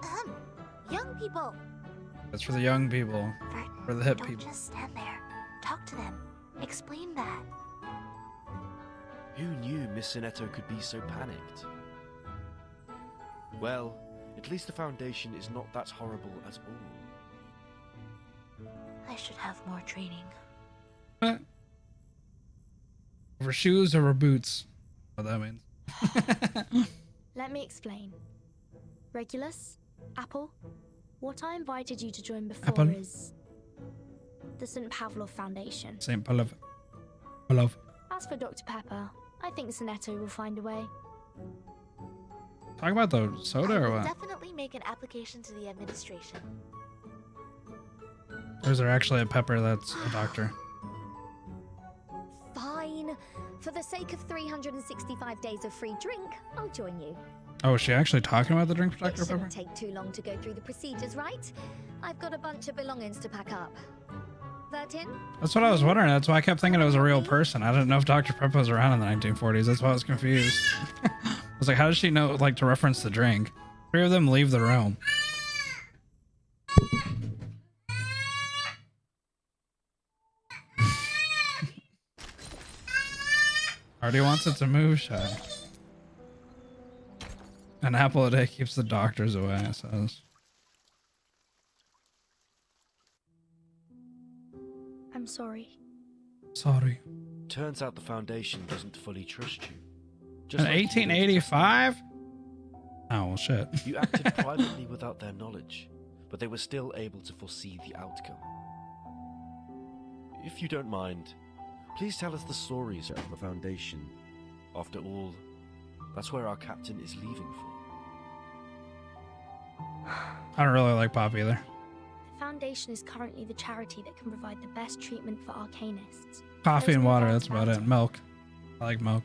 us. Young people. That's for the young people. Burton, For the hip don't people. just stand there. Talk to them. Explain that. Who knew Miss Sinetto could be so panicked? Well, at least the Foundation is not that horrible at all. I should have more training. Over shoes or boots? What that means. Let me explain. Regulus, Apple, what I invited you to join before Apple. is the St. Pavlov Foundation. St. Pavlov. As for Dr. Pepper, I think Sinetto will find a way. Talk about the soda I or will what? definitely make an application to the administration. Or is there actually a Pepper that's a doctor? Fine. For the sake of 365 days of free drink, I'll join you. Oh, is she actually talking about the drink It Dr. Pepper? shouldn't take too long to go through the procedures, right? I've got a bunch of belongings to pack up. 13? That's what I was wondering. That's why I kept thinking it was a real person. I didn't know if Dr. Pepper was around in the 1940s. That's why I was confused. I was like, how does she know, like, to reference the drink? 3 of them leave the room. Already wants it to move, Shy. An apple a day keeps the doctors away, it says. I'm sorry. Sorry. Turns out the Foundation doesn't fully trust you. In Just like you did. 1885? Oh, well, shit. You acted privately without their knowledge, but they were still able to foresee the outcome. If you don't mind, please tell us the stories of the Foundation. After all, that's where our captain is leaving for. I don't really like Pop either. The Foundation is currently the charity that can provide the best treatment for arcanists. Coffee There's and no water, doubt that's about about it. it. Milk. I like milk.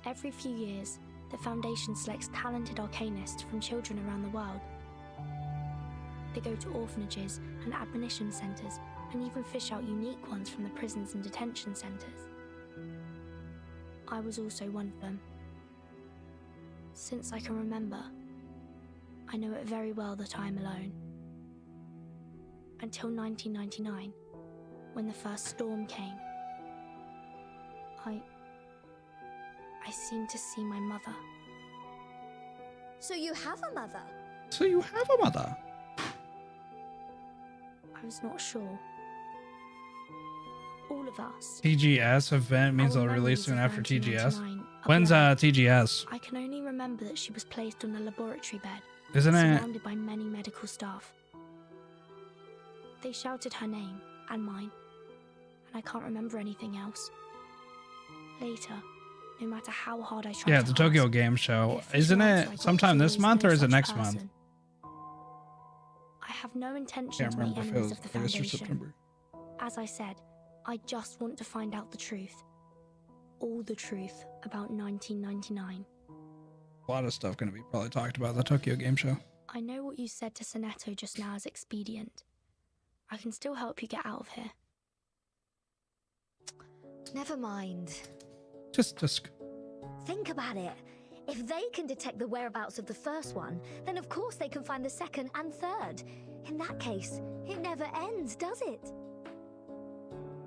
Every few years, the Foundation selects talented arcanists from children around the world. They go to orphanages and admonition centres and even fish out unique ones from the prisons and detention centres. I was also one of them. Since I can remember, I know it very well that I am alone. Until 1999, when the first storm came. I seemed to see my mother. So you have a mother? So you have a mother? I was not sure. All of us. TGS event means Our they'll release memories soon of after TGS. 1999 are When's blurred. TGS? I can only remember that she was placed on a laboratory bed, Isn't it? surrounded by many medical staff. They shouted her name and mine, and I can't remember anything else. Later, no matter how hard I tried Yeah, to the Tokyo ask, Game Show. the official Isn't answer I it got sometime was this always month no or is it such next person. month? I have no intention Can't to make remember if it enemies was of the August or Foundation. September. As I said, I just want to find out the truth. All the truth about 1999. A lot of stuff going to be probably talked about at the Tokyo Game Show. I know what you said to Sinetto just now is expedient. I can still help you get out of here. Never mind. Just. Think about it. If they can detect the whereabouts of the first one, then of course they can find the second and third. In that case, it never ends, does it?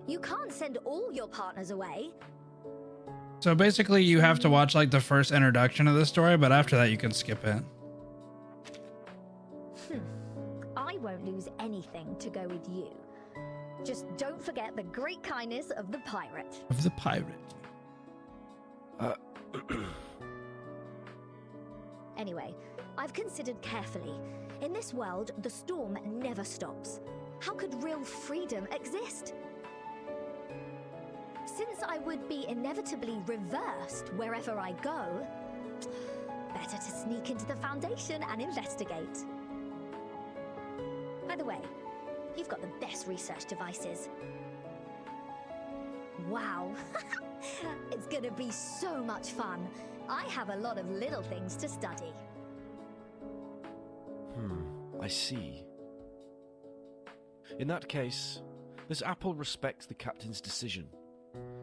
You can't send all your partners away. So basically you have to watch like the first introduction of the story, but after that you can skip it. I won't lose anything to go with you. Just don't forget the great kindness of the pirate. Of the pirate. Anyway, I've considered carefully. In this world, the storm never stops. How could real freedom exist? Since I would be inevitably reversed wherever I go, better to sneak into the Foundation and investigate. By the way, you've got the best research devices. Wow, it's gonna be so much fun. I have a lot of little things to study. I see. In that case, this apple respects the captain's decision.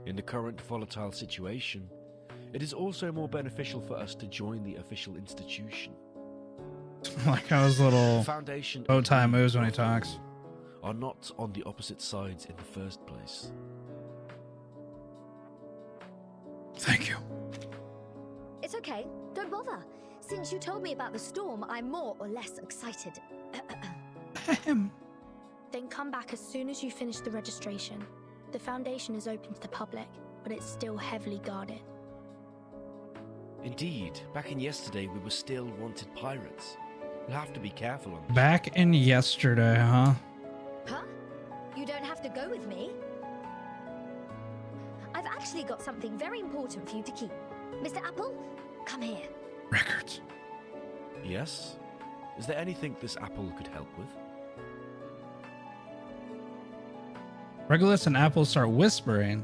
In the current volatile situation, it is also more beneficial for us to join the official institution. Like how his little Foundation bow tie moves when he talks. are not on the opposite sides in the first place. Thank you. It's okay, don't bother. Since you told me about the storm, I'm more or less excited. Ahem. Then come back as soon as you finish the registration. The Foundation is open to the public, but it's still heavily guarded. Indeed, back in yesterday we were still wanted pirates. We'll have to be careful on this. Back in yesterday, huh? Huh? You don't have to go with me. I've actually got something very important for you to keep. Mr. Apple, come here. Records. Yes? Is there anything this apple could help with? Regulus and Apple start whispering.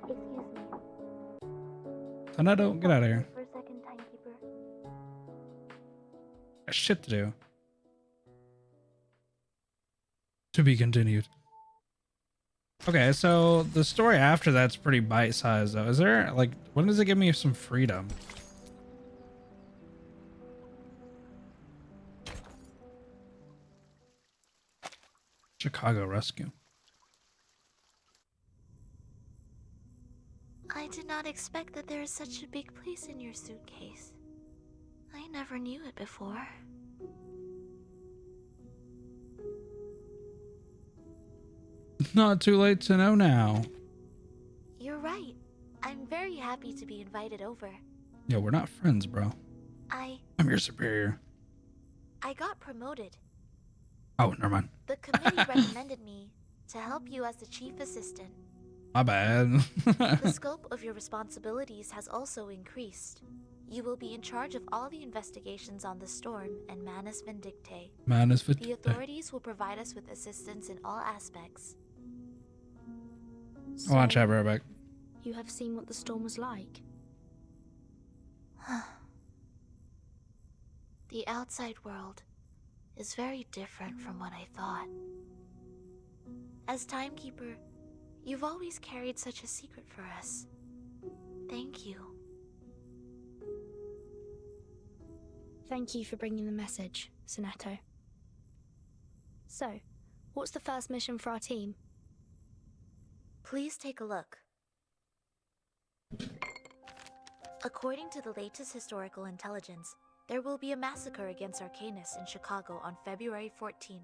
Excuse me. Sonetto, get out of here. For a second, timekeeper. Got shit to do. To be continued. Okay, so the story after that's pretty bite-sized though. Is there, like, when does it give me some freedom? Chicago Rescue. I did not expect that there is such a big place in your suitcase. I never knew it before. Not too late to know now. You're right. I'm very happy to be invited over. Yo, we're not friends, bro. I'm your superior. I got promoted. Oh, never mind. The committee recommended me to help you as the chief assistant. My bad. The scope of your responsibilities has also increased. You will be in charge of all the investigations on the storm and Manus Vindictae. Manus The Vindictae. authorities will provide us with assistance in all aspects. I want to chat right back. You have seen what the storm was like. The outside world is very different from what I thought. As timekeeper, you've always carried such a secret for us. Thank you. Thank you for bringing the message, Sonetto. So, what's the first mission for our team? Please take a look. According to the latest historical intelligence, there will be a massacre against Arcanus in Chicago on February 14.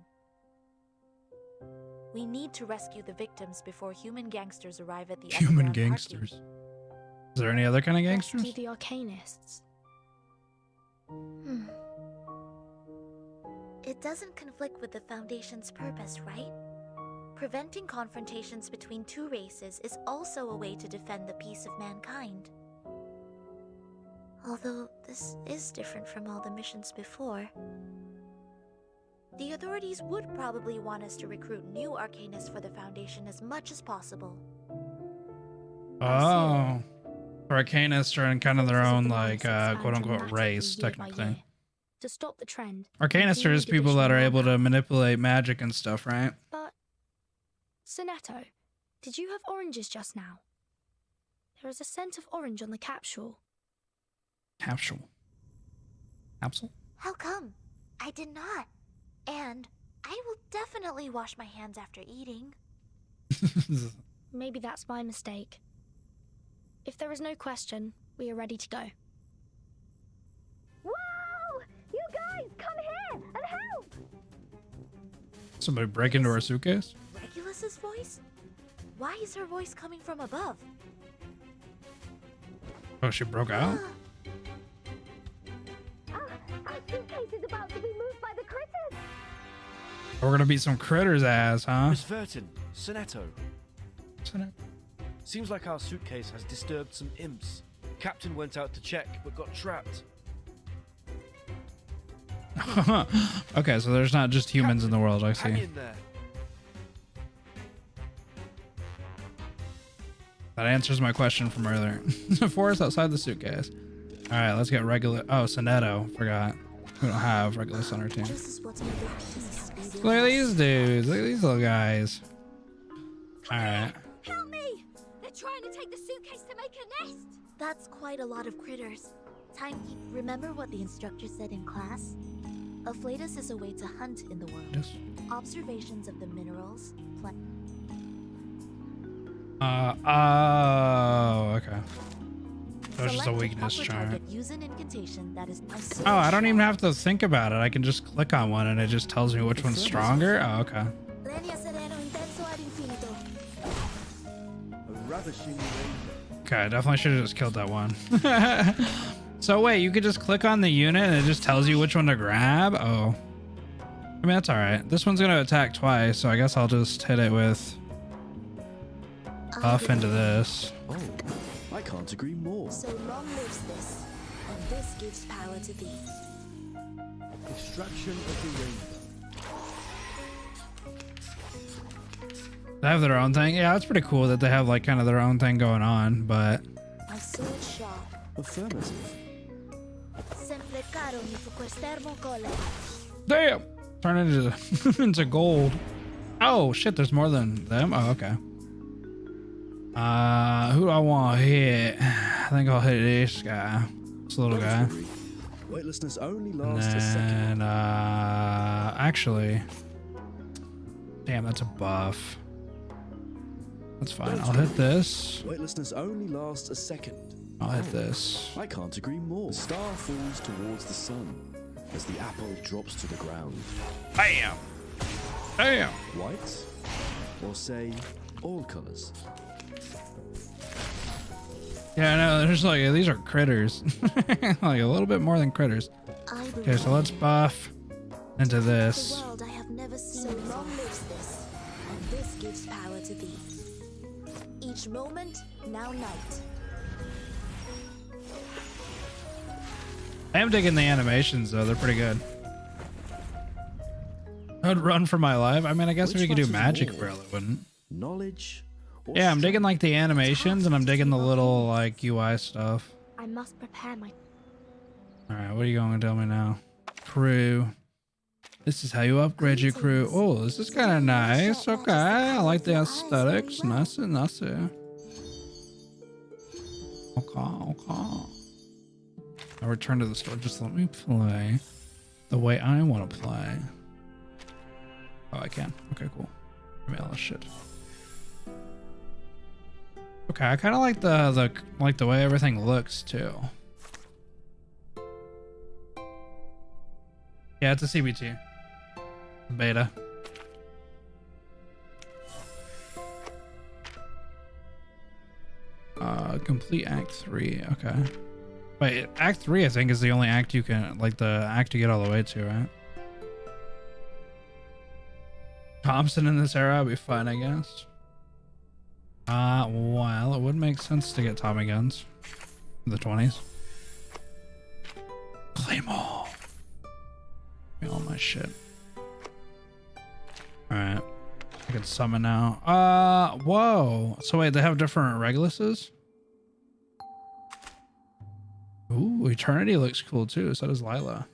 We need to rescue the victims before human gangsters arrive at the Human underground gangsters. Is there any other kind of gangsters? Rescue the Arcanists. It doesn't conflict with the Foundation's purpose, right? Preventing confrontations between two races is also a way to defend the peace of mankind. Although this is different from all the missions before. The authorities would probably want us to recruit new Arcanists for the Foundation as much as possible. Oh. Arcanists are in kind of their own, like, quote-unquote Dramatically race, year by technically. year. To stop the trend. Arcanists are just people that are able to manipulate magic and stuff, right? But, Sonetto, did you have oranges just now? There is a scent of orange on the capsule. Capsule. Capsule? How come? I did not. And I will definitely wash my hands after eating. Maybe that's my mistake. If there is no question, we are ready to go. Whoa! You guys, come here and help! Somebody break into our suitcase? Regulus's voice? Why is her voice coming from above? Oh, she broke out? Our suitcase is about to be moved by the critters! We're gonna beat some critters' ass, huh? Miss Vertin, Sonetto. Seems like our suitcase has disturbed some imps. Captain went out to check, but got trapped. Okay, so there's not just humans in the world, I Hang see. in there. That answers my question from earlier. Forest outside the suitcase. Alright, let's get Regulus. Oh, Sonetto. Forgot. We don't have Regulus on our team. This is what's moving. Look at these dudes. Look at these little guys. All right. Help me! They're trying to take the suitcase to make a nest. That's quite a lot of critters. Timekeep, remember what the instructor said in class? A flatus is a way to hunt in the world. Yes. Observations of the minerals, Oh, okay. So it's just a Select weakness upper chart. target, use an incantation that is Oh, I don't even have to think about it. I can just click on one and it just tells me which one's stronger. Oh, okay. A ravishing rainbow. Okay, I definitely should have just killed that one. So wait, you could just click on the unit and it just tells you which one to grab? Oh. I mean, that's all right. This one's going to attack twice, so I guess I'll just hit it with buff into this. Oh, I can't agree more. So long lives this, and this gives power to thee. Extraction of the rainbow. They have their own thing. Yeah, it's pretty cool that they have like kind of their own thing going on, but My sword sharp. Affirmative. Sempre caro mi fu quest'ermo cole. damn, turn it into into gold. Oh shit, there's more than them. Oh, okay. Who do I want to hit? I think I'll hit this guy. This little guy. Weightlessness only lasts a And second. actually, damn, that's a buff. That's fine. I'll hit this. Weightlessness only lasts a second. I'll hit this. I can't agree more. The star falls towards the sun as the apple drops to the ground. Bam! Damn! White, or say, all colors. Yeah, I know. There's like these are critters, like a little bit more than critters. Okay, so let's buff into this. The world I have never seen. So long lives this, and this gives power to thee. Each moment, now night. I am digging the animations though; they're pretty good. I'd run for my life. I mean, I guess if you could do magic for it, wouldn't. Knowledge. Or Yeah, I'm digging like the strength. animations, and I'm digging the little like UI stuff. I must prepare my. All right, what are you going to tell me now? Crew. This is how you upgrade your crew. Oh, this is kind of nice. Okay, I like the aesthetics. Nice, nice. Okay. I return to the store. Just let me play the way I want to play. Oh, I can. Okay, cool. Give me all this shit. Okay, I kind of like the way everything looks too. Yeah, it's a CBT. Beta. Complete Act 3. Okay. Wait, Act 3 I think is the only act you can, like the act you get all the way to, right? Thompson in this era would be fun, I guess. Well, it would make sense to get Tommy guns in the 20s. Claymore. Give me all my shit. Alright. I can summon now. Whoa. So wait, they have different Reguluses? Ooh, Eternity looks cool too. So does Lila.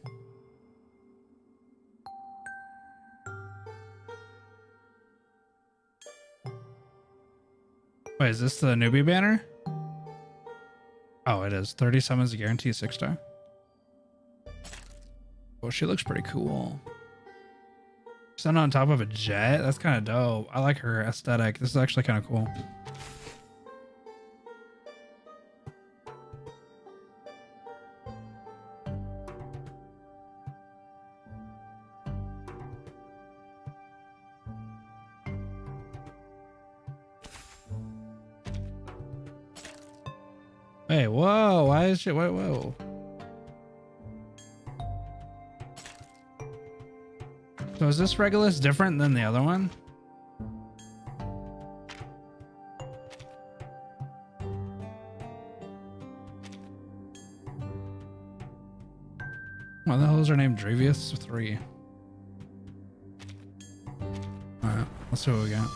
Wait, is this the newbie banner? Oh, it is. 30 summons to guarantee 6-star. Well, she looks pretty cool. She's on top of a jet. That's kind of dope. I like her aesthetic. This is actually kind of cool. Hey, whoa, why is shit? Whoa. So is this Regulus different than the other one? Why the hell is her name Drevius 3? Alright, let's see what we got.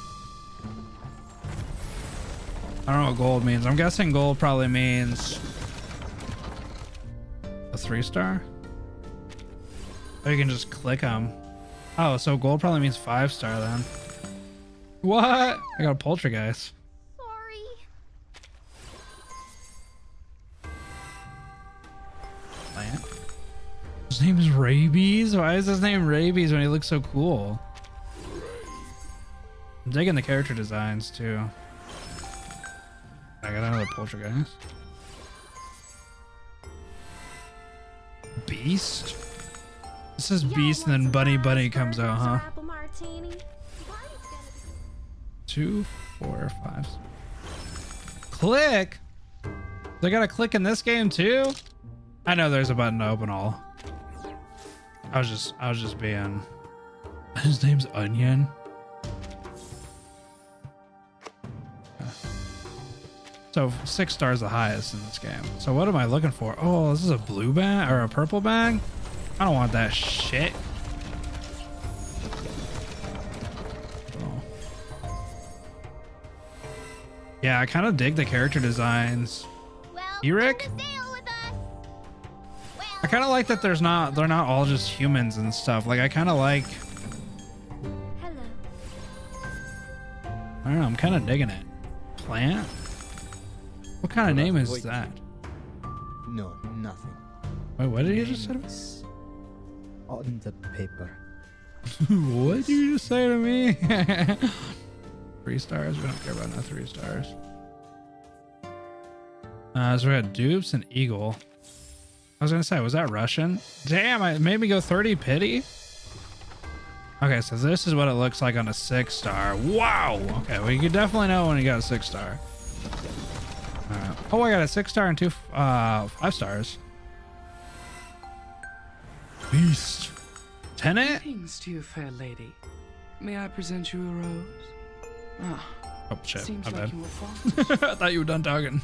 I don't know what gold means. I'm guessing gold probably means a 3-star. Or you can just click them. Oh, so gold probably means 5-star then. What? I got a poltergeist. Sorry. Plant. His name is Rabies? Why is his name Rabies when he looks so cool? I'm digging the character designs too. I got another poltergeist. Beast? This is Beast and then Bunny comes out, huh? 2, 4, 5. Click? They got a click in this game too? I know there's a button to open all. I was just being. His name's Onion. So 6 stars the highest in this game. So what am I looking for? Oh, this is a blue bag or a purple bag? I don't want that shit. Oh. Yeah, I kind of dig the character designs. Eric? I kind of like that they're not all just humans and stuff. Like I kind of like. Hello. I don't know. I'm kind of digging it. Plant? What kind of name is that? No, nothing. Wait, what did you just say? It's on the paper. What did you just say to me? 3 stars. We don't care about no 3 stars. So we had Dupes and Eagle. I was gonna say, was that Russian? Damn, it made me go 30 pity. Okay, so this is what it looks like on a 6-star. Wow. Okay, well you can definitely know when you got a 6-star. Oh, I got a 6-star and 2 5 stars. Beast. Tenant? Greetings to you, fair lady. May I present you a rose? Ah, oh shit, seems my like bad. you were fond. I thought you were done talking.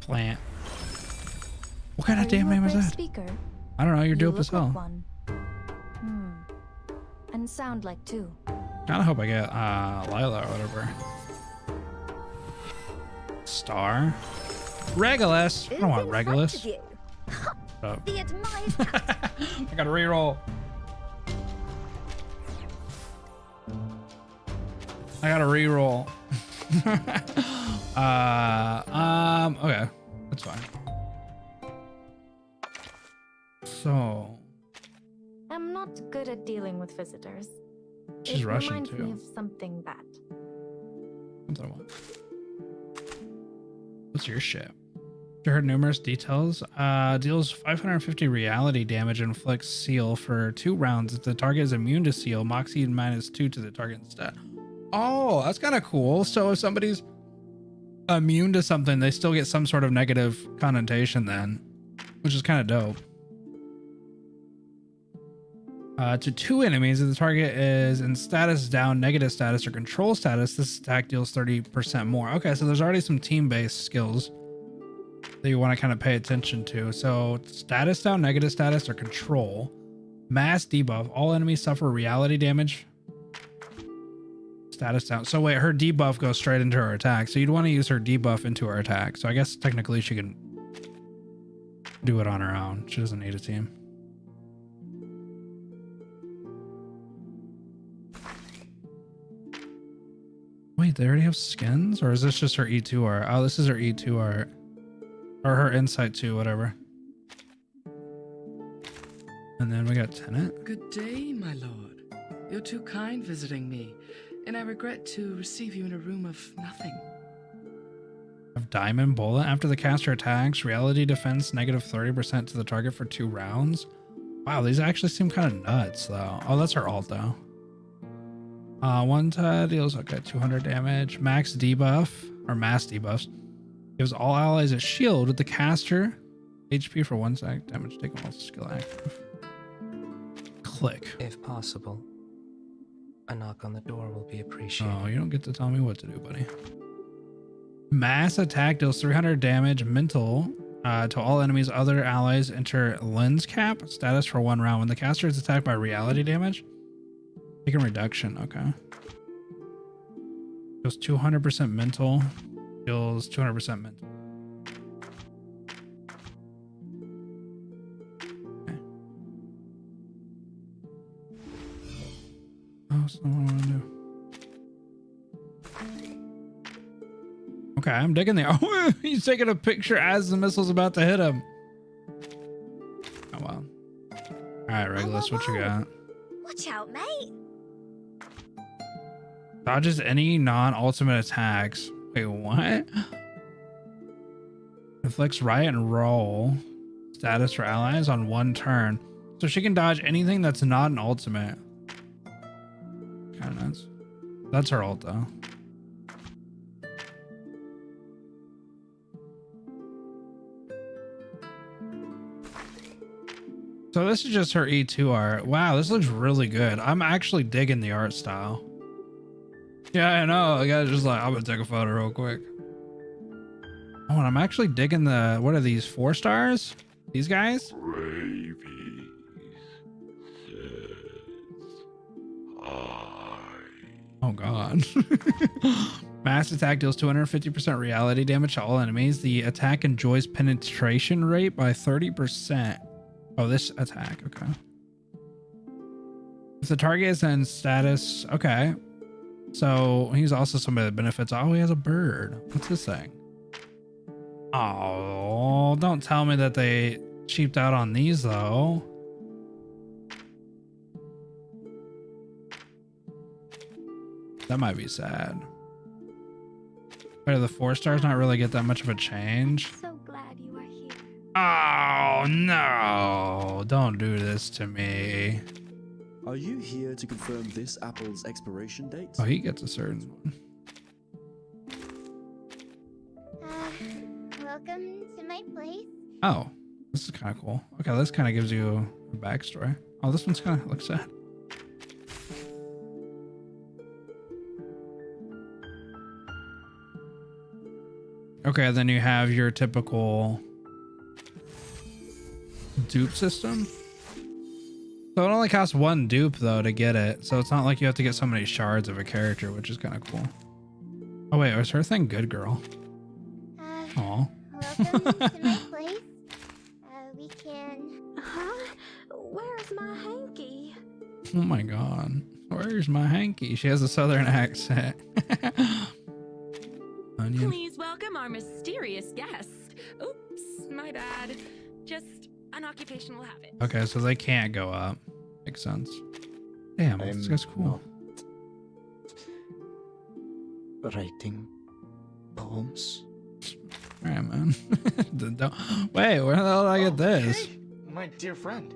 Plant. What kind of damn name is that? Speaker? I don't know, you're You dope as look hell. like one. And sound like 2. Kinda hope I get Lila or whatever. Star. Regulus. I don't want Regulus. Oh. The admired cat. I gotta reroll. I gotta reroll. Okay. That's fine. So. I'm not good at dealing with visitors. She's Russian reminds me too. of something bad. Something I want. What's your shit? You heard numerous details. Deals 550 reality damage and inflicts seal for 2 rounds. If the target is immune to seal, Moxie -2 to the target instead. Oh, that's kind of cool. So if somebody's immune to something, they still get some sort of negative connotation then, which is kind of dope. To 2 enemies, if the target is in status down, negative status, or control status, this attack deals 30% more. Okay, so there's already some team-based skills that you want to kind of pay attention to. So status down, negative status, or control. Mass debuff. All enemies suffer reality damage. Status down. So wait, her debuff goes straight into her attack. So you'd want to use her debuff into her attack. So I guess technically she can do it on her own. She doesn't need a team. Wait, they already have skins? Or is this just her E2 art? Oh, this is her E2 art. Or her Insight 2, whatever. And then we got Tenant. Good day, my lord. You're too kind visiting me, and I regret to receive you in a room of nothing. Of Diamond Bullet. After the caster attacks, reality defense negative 30% to the target for 2 rounds. Wow, these actually seem kind of nuts, though. Oh, that's her ult, though. One deals, okay, 200 damage. Max debuff, or mass debuffs. Gives all allies a shield with the caster. HP for 1 sec. Damage taken while skill active. Click. If possible, a knock on the door will be appreciated. Oh, you don't get to tell me what to do, buddy. Mass attack deals 300 damage mental to all enemies. Other allies enter lens cap status for 1 round. When the caster is attacked by reality damage, taking reduction. Okay. Deals 200% mental. Deals 200% mental. Okay. not what I want to do. Okay, I'm digging the. Oh, he's taking a picture as the missile's about to hit him. Oh well. All right, Regulus, what you got? Watch out, mate. Dodges any non-ultimate attacks. Wait, what? Inflicts riot and roll status for allies on one turn. So she can dodge anything that's not an ultimate. Kind of nuts. That's her ult though. So this is just her E2 art. Wow, this looks really good. I'm actually digging the art style. Yeah, I know. I gotta just like, I'm gonna take a photo real quick. Oh, and I'm actually digging the, what are these, 4 stars? These guys? Oh god. Mass attack deals 250% reality damage to all enemies. The attack enjoys penetration rate by 30%. Oh, this attack. Okay. If the target is in status, okay. So he's also somebody that benefits. Oh, he has a bird. What's this thing? Oh, don't tell me that they cheaped out on these though. That might be sad. Wait, do the 4 stars not really get that much of a change? So glad you are here. Oh no, don't do this to me. Are you here to confirm this apple's expiration date? Oh, he gets a certain one. Welcome to my place. Oh, this is kind of cool. Okay, this kind of gives you a backstory. Oh, this one's kind of looks sad. Okay, then you have your typical dupe system. So it only costs 1 dupe though to get it. So it's not like you have to get so many shards of a character, which is kind of cool. Oh wait, was her thing good girl? Aw. Welcome to my place. We can... Huh? Where's my hanky? Oh my god. Where's my hanky? She has a southern accent. Onion. Please welcome our mysterious guest. Oops, my bad. Just an occupational habit. Okay, so they can't go up. Makes sense. Damn, this guy's cool. Writing poems. Alright, man. Wait, where the hell did I get this? Hey, my dear friend.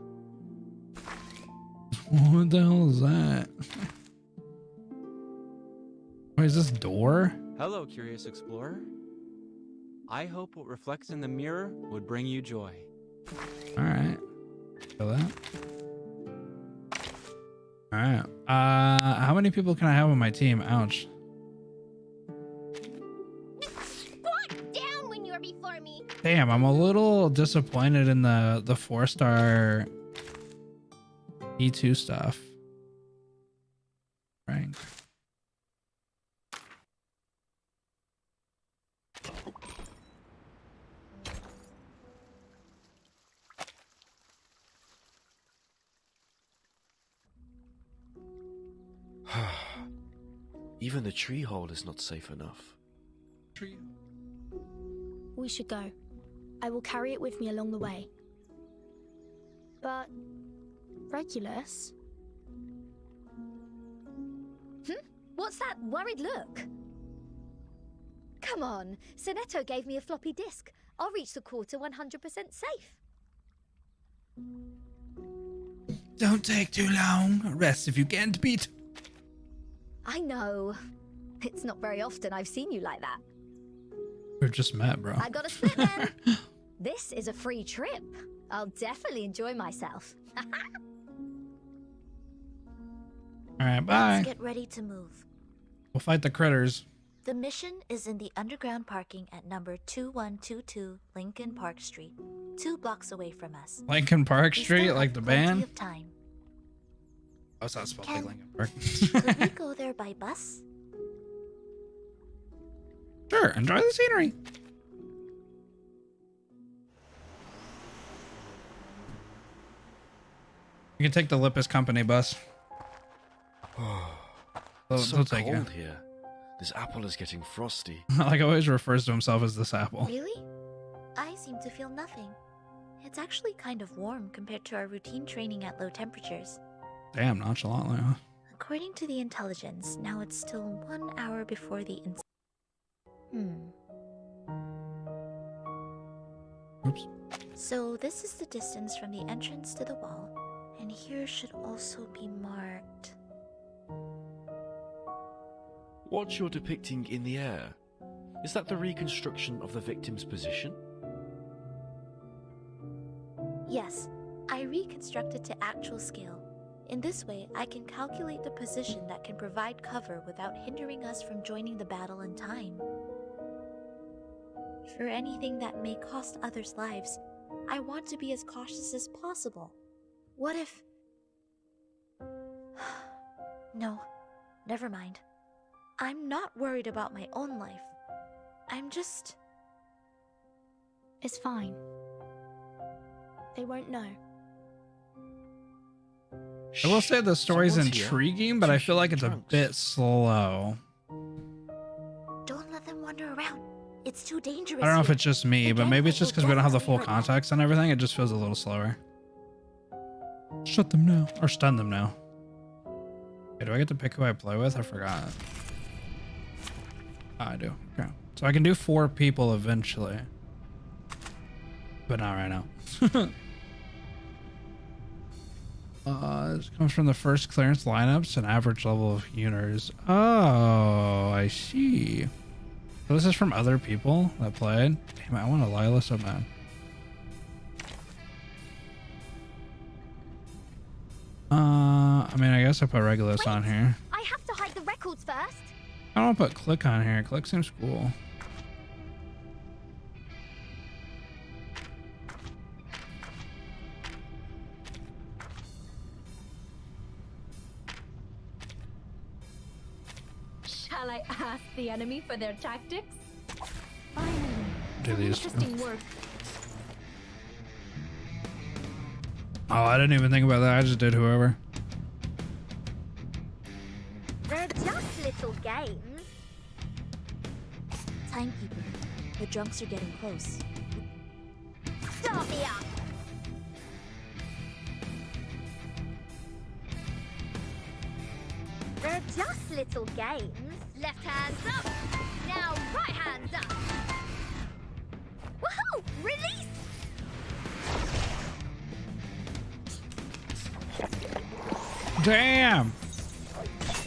What the hell is that? Wait, is this door? Hello, curious explorer. I hope what reflects in the mirror would bring you joy. Alright. Feel that. Alright. How many people can I have on my team? Ouch. Squat down when you're before me. Damn, I'm a little disappointed in the 4-star E2 stuff. Rank. Even the tree hole is not safe enough. We should go. I will carry it with me along the way. But Regulus? What's that worried look? Come on, Sonetto gave me a floppy disk. I'll reach the quarter 100% safe. Don't take too long. Rest if you can't beat. I know. It's not very often I've seen you like that. We've just met, bro. I got a split then. This is a free trip. I'll definitely enjoy myself. Alright, bye. Let's get ready to move. We'll fight the critters. The mission is in the underground parking at number 2122 Lincoln Park Street, 2 blocks away from us. Lincoln Park We Street, still like have the plenty band? of time. Oh, it's not spelled like Lincoln Park. Could we go there by bus? Sure, enjoy the scenery. You can take the Lippis Company bus. They'll, It's so they'll take cold it. here. This apple is getting frosty. Like always refers to himself as this apple. Really? I seem to feel nothing. It's actually kind of warm compared to our routine training at low temperatures. Damn, nonchalantly, huh? According to the intelligence, now it's still 1 hour before the Oops. So this is the distance from the entrance to the wall, and here should also be marked. What you're depicting in the air, is that the reconstruction of the victim's position? Yes, I reconstructed to actual scale. In this way, I can calculate the position that can provide cover without hindering us from joining the battle in time. For anything that may cost others' lives, I want to be as cautious as possible. What if... No, never mind. I'm not worried about my own life. I'm just... It's fine. They won't know. I will say the story's Someone's here. intriguing, but I feel like it's a Trunks. bit slow. Don't let them wander around. It's too dangerous. I don't know if here. it's just me, but maybe it's just because we don't have the full context and everything. It just feels a little slower. Shut them now. Or stun them now. Okay, do I get to pick who I play with? I forgot. I do. Okay. So I can do 4 people eventually. But not right now. This comes from the first clearance lineups and average level of uners. Oh, I see. So this is from other people that played. Damn it, I want a Lila so bad. I mean, I guess I put Regulus on here. I have to hide the records first. I don't want to put Click on here. Click seems cool. Shall I ask the enemy for their tactics? Do these two. Interesting work. Oh, I didn't even think about that. I just did whoever. They're just little games. Timekeeper, the drunks are getting close. Start me up. They're just little games. Left hands up. Now right hands up. Woohoo! Release! Damn!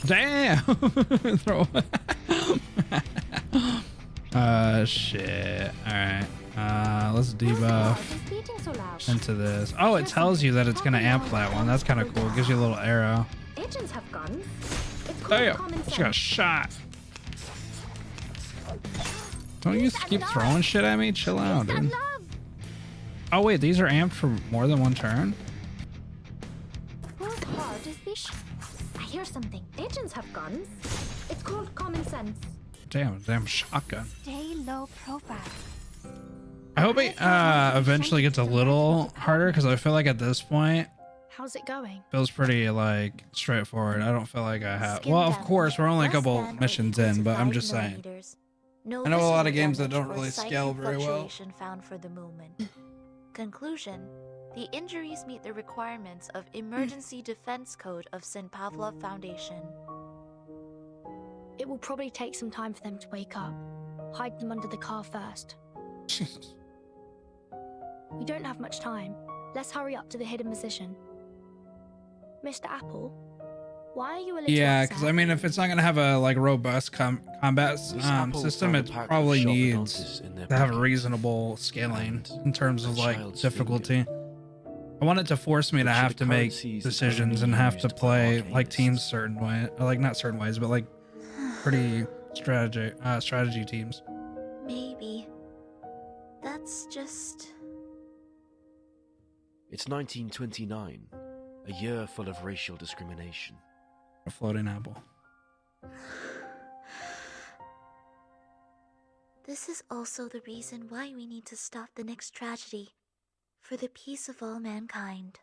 Damn! Throw. Shit. Alright. Let's debuff into this. Oh, it tells you that it's gonna amp that one. That's kind of cool. It gives you a little arrow. Agents have guns. It's called Damn! common She got sense. shot. Don't you keep throwing shit at me? Chill out, dude. Oh wait, these are amped for more than one turn? Work hard is this. I hear something. Agents have guns. It's called common sense. Damn shotgun. Stay low profile. I hope it eventually gets a little harder because I feel like at this point How's it going? feels pretty like straightforward. I don't feel like I have. Well, of course, we're only a couple missions in, but I'm just saying. No I know a lot of visible games that damage don't or really psychic scale very well. fluctuation found for the movement. Conclusion: the injuries meet the requirements of Emergency Defense Code of St. Pavlov Foundation. It will probably take some time for them to wake up. Hide them under the car first. We don't have much time. Let's hurry up to the hidden position. Mr. Apple, why are you a little Yeah, upset? because I mean, if it's not gonna have a like robust combat apple system, found a it pack of probably shot needs notices in their to have a pocket. reasonable scaling in terms of a like child's difficulty. I want it to force me to Which of have the to make currencies the decisions enemy and have used to to play play like teams certain way, like not certain ways, but like pretty strategy teams. Maybe. That's just... It's 1929, a year full of racial discrimination. A floating apple. This is also the reason why we need to stop the next tragedy. For the peace of all mankind.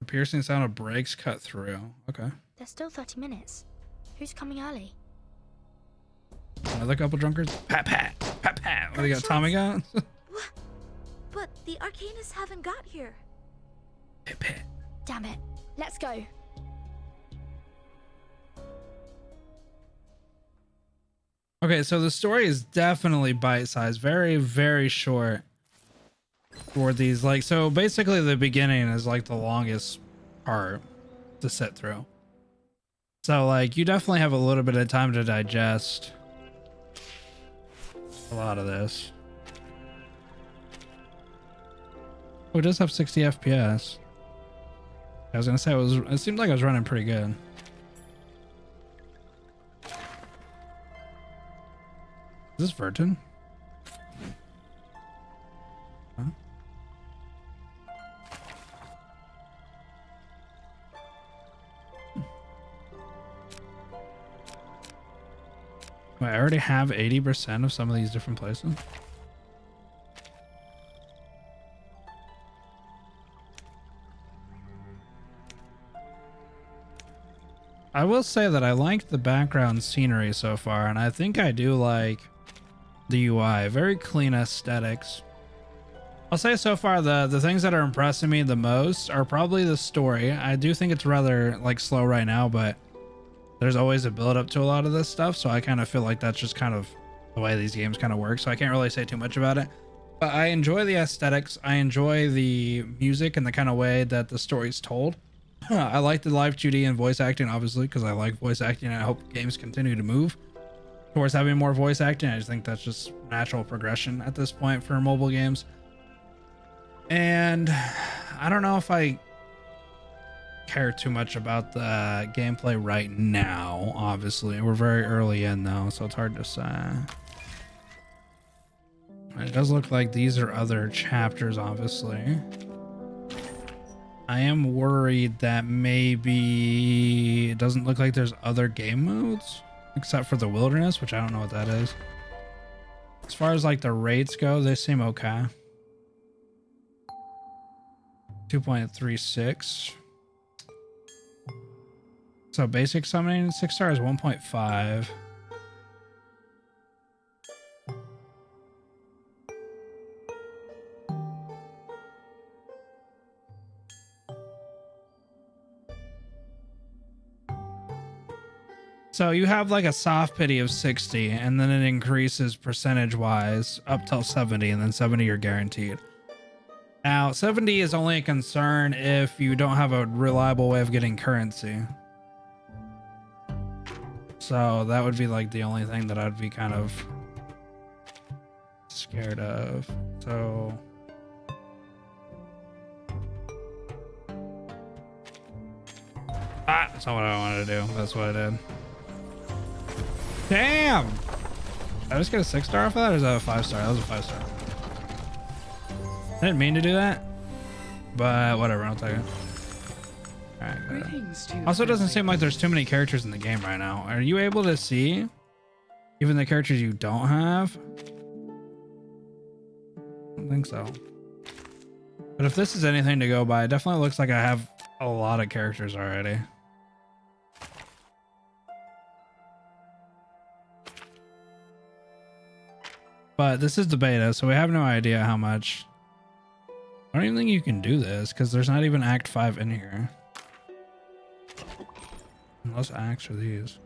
The piercing sound of brakes cut through. Okay. There's still 30 minutes. Who's coming early? Another couple drunkards. Pat pat pat pat. What, they got Tommy guns? But the Arcanists haven't got here. Pat pat. Damn it. Let's go. Okay, so the story is definitely bite-sized, very, very short for these. Like, so basically the beginning is like the longest part to sit through. So like you definitely have a little bit of time to digest a lot of this. Oh, it does have 60 FPS. I was gonna say it seemed like I was running pretty good. Is this Verton? Huh? Wait, I already have 80% of some of these different places. I will say that I like the background scenery so far, and I think I do like the UI. Very clean aesthetics. I'll say so far the things that are impressing me the most are probably the story. I do think it's rather like slow right now, but there's always a build up to a lot of this stuff, so I kind of feel like that's just kind of the way these games kind of work, so I can't really say too much about it. But I enjoy the aesthetics. I enjoy the music and the kind of way that the story's told. I like the live 2D and voice acting, obviously, because I like voice acting, and I hope games continue to move towards having more voice acting. I just think that's just natural progression at this point for mobile games. And I don't know if I care too much about the gameplay right now. Obviously, we're very early in though, so it's hard to say. It does look like these are other chapters, obviously. I am worried that maybe it doesn't look like there's other game modes except for the wilderness, which I don't know what that is. As far as like the rates go, they seem okay. 2.36. So basic summoning 6-star is 1.5. So you have like a soft pity of 60, and then it increases percentage wise up till 70, and then 70 you're guaranteed. Now 70 is only a concern if you don't have a reliable way of getting currency. So that would be like the only thing that I'd be kind of scared of. So that's not what I wanted to do. That's what I did. Damn! Did I just get a 6-star off of that, or is that a 5-star? That was a 5-star. I didn't mean to do that, but whatever, I'll take it. Alright, also, it doesn't seem like there's too many characters in the game right now. Are you able to see even the characters you don't have? I don't think so. But if this is anything to go by, it definitely looks like I have a lot of characters already. But this is the beta, so we have no idea how much. I don't even think you can do this because there's not even Act 5 in here. Unless acts are these.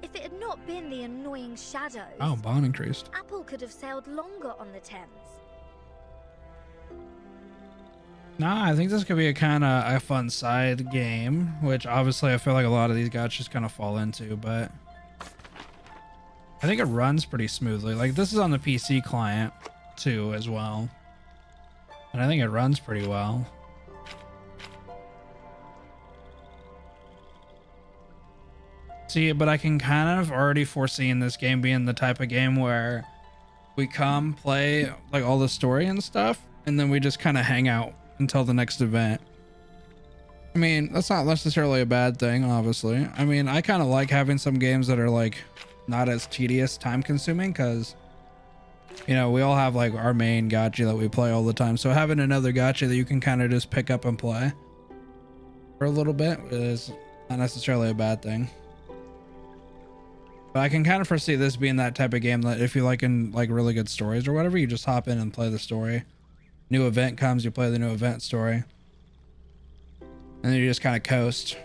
If it had not been the annoying shadows, Oh, bond increased. Apple could have sailed longer on the Thames. Nah, I think this could be a kind of a fun side game, which obviously I feel like a lot of these guys just kind of fall into, but I think it runs pretty smoothly. Like this is on the PC client too as well, and I think it runs pretty well. See, but I can kind of already foresee this game being the type of game where we come play like all the story and stuff, and then we just kind of hang out until the next event. I mean, that's not necessarily a bad thing, obviously. I mean, I kind of like having some games that are like not as tedious, time consuming, because you know, we all have like our main gacha that we play all the time. So having another gacha that you can kind of just pick up and play for a little bit is not necessarily a bad thing. But I can kind of foresee this being that type of game that if you like in like really good stories or whatever, you just hop in and play the story. New event comes, you play the new event story. And then you just kind of coast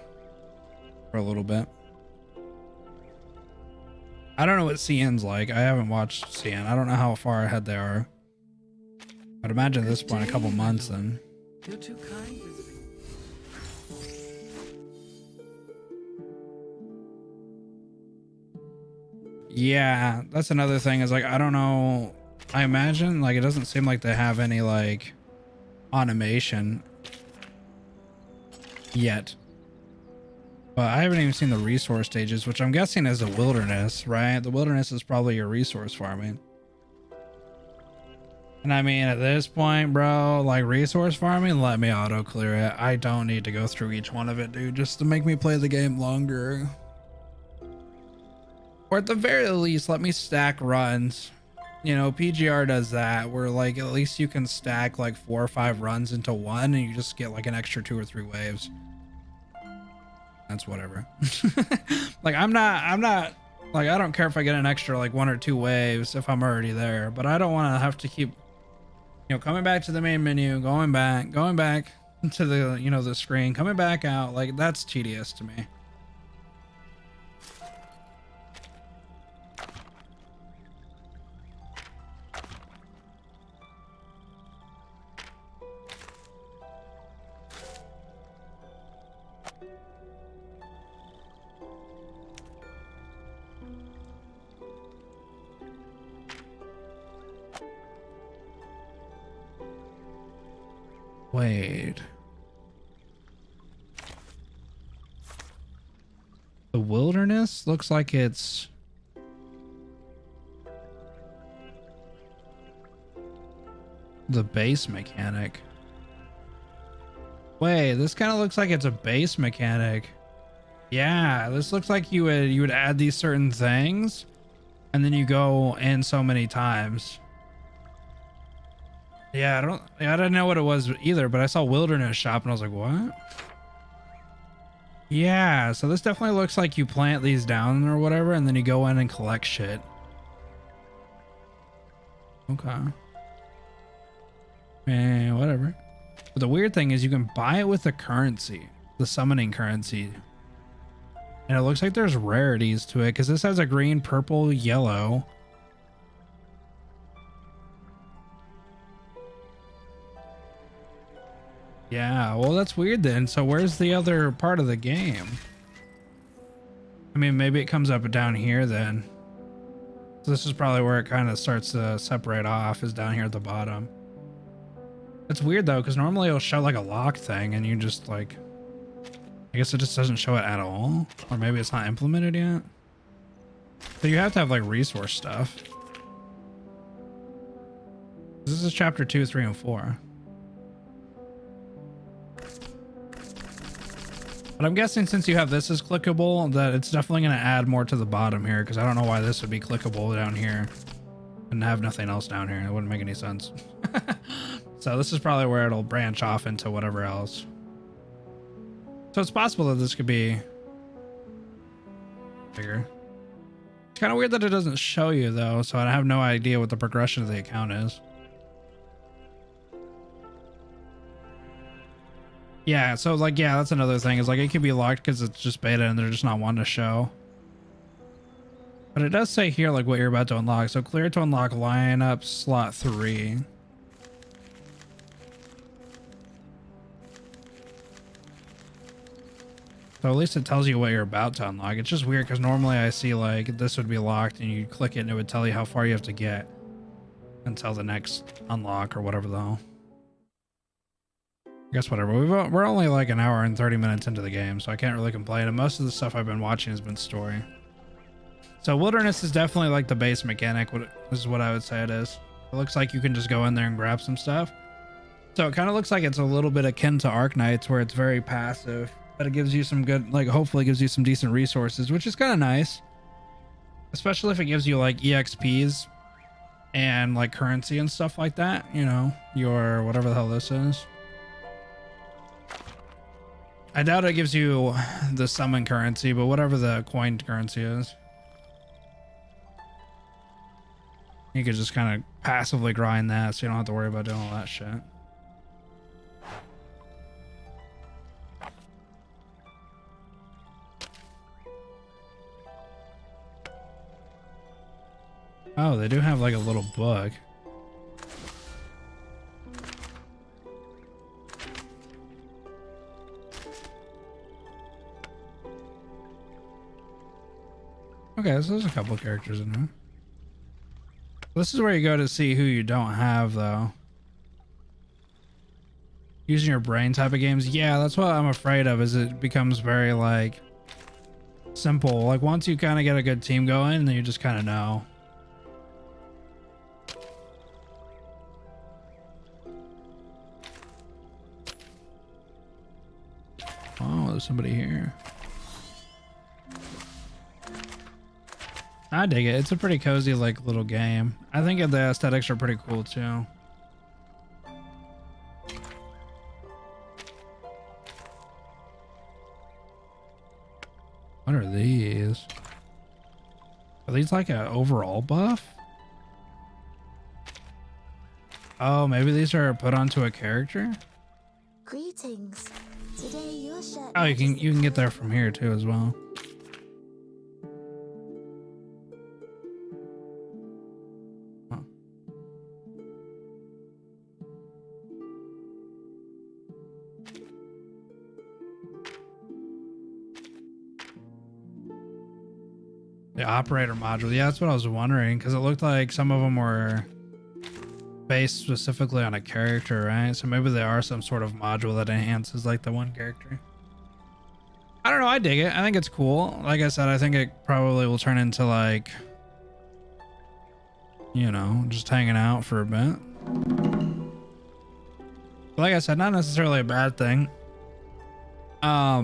for a little bit. I don't know what CN's like. I haven't watched CN. I don't know how far ahead they are. I'd imagine at this point a couple months then. You're too kind visiting. Yeah, that's another thing is like, I don't know. I imagine like it doesn't seem like they have any like automation yet. But I haven't even seen the resource stages, which I'm guessing is the wilderness, right? The wilderness is probably your resource farming. And I mean, at this point, bro, like resource farming, let me auto clear it. I don't need to go through each one of it, dude, just to make me play the game longer. Or at the very least, let me stack runs. You know, PGR does that, where like at least you can stack like 4 or 5 runs into one and you just get like an extra 2 or 3 waves. That's whatever. Like I'm not like, I don't care if I get an extra like 1 or 2 waves if I'm already there, but I don't want to have to keep, you know, coming back to the main menu, going back to the, you know, the screen, coming back out. Like that's tedious to me. Wait. The wilderness looks like it's the base mechanic. Wait, this kind of looks like it's a base mechanic. Yeah, this looks like you would add these certain things and then you go in so many times. Yeah, I didn't know what it was either, but I saw wilderness shop and I was like, what? Yeah, so this definitely looks like you plant these down or whatever and then you go in and collect shit. Okay. Whatever. But the weird thing is you can buy it with the currency, the summoning currency. And it looks like there's rarities to it because this has a green, purple, yellow. Yeah, well, that's weird then. So where's the other part of the game? I mean, maybe it comes up down here then. So this is probably where it kind of starts to separate off, is down here at the bottom. It's weird though, because normally it'll show like a lock thing and you just like, I guess it just doesn't show it at all. Or maybe it's not implemented yet. So you have to have like resource stuff. This is chapter 2, 3, and 4. But I'm guessing since you have this as clickable, that it's definitely going to add more to the bottom here, because I don't know why this would be clickable down here and have nothing else down here. It wouldn't make any sense. So this is probably where it'll branch off into whatever else. So it's possible that this could be bigger. It's kind of weird that it doesn't show you though, so I have no idea what the progression of the account is. Yeah, so like, yeah, that's another thing, is like it could be locked because it's just beta and they're just not wanting to show. But it does say here like what you're about to unlock. So clear to unlock lineup slot 3. So at least it tells you what you're about to unlock. It's just weird because normally I see like this would be locked and you click it and it would tell you how far you have to get until the next unlock or whatever the hell. I guess whatever. We're only like an hour and 30 minutes into the game, so I can't really complain. And most of the stuff I've been watching has been story. So wilderness is definitely like the base mechanic. This is what I would say it is. It looks like you can just go in there and grab some stuff. So it kind of looks like it's a little bit akin to Arknights, where it's very passive, but it gives you some good, like hopefully gives you some decent resources, which is kind of nice. especially if it gives you like EXPs and like currency and stuff like that, you know, your whatever the hell this is. I doubt it gives you the summon currency, but whatever the coined currency is, you could just kind of passively grind that, so you don't have to worry about doing all that shit. Oh, they do have like a little book. Okay, so there's a couple characters in there. This is where you go to see who you don't have, though. Using your brain type of games. Yeah, that's what I'm afraid of, is it becomes very, like, simple. Like, once you kind of get a good team going, then you just kind of know. Oh, there's somebody here. I dig it. It's a pretty cozy, like, little game. I think the aesthetics are pretty cool, too. What are these? Are these like an overall buff? Oh, maybe these are put onto a character? Greetings. Today your shirt. Oh, you can get there from here, too, as well. The operator module. Yeah, that's what I was wondering, because it looked like some of them were based specifically on a character, right? So maybe they are some sort of module that enhances like the one character. I don't know. I dig it. I think it's cool. Like I said, I think it probably will turn into like, you know, just hanging out for a bit. But like I said, not necessarily a bad thing. I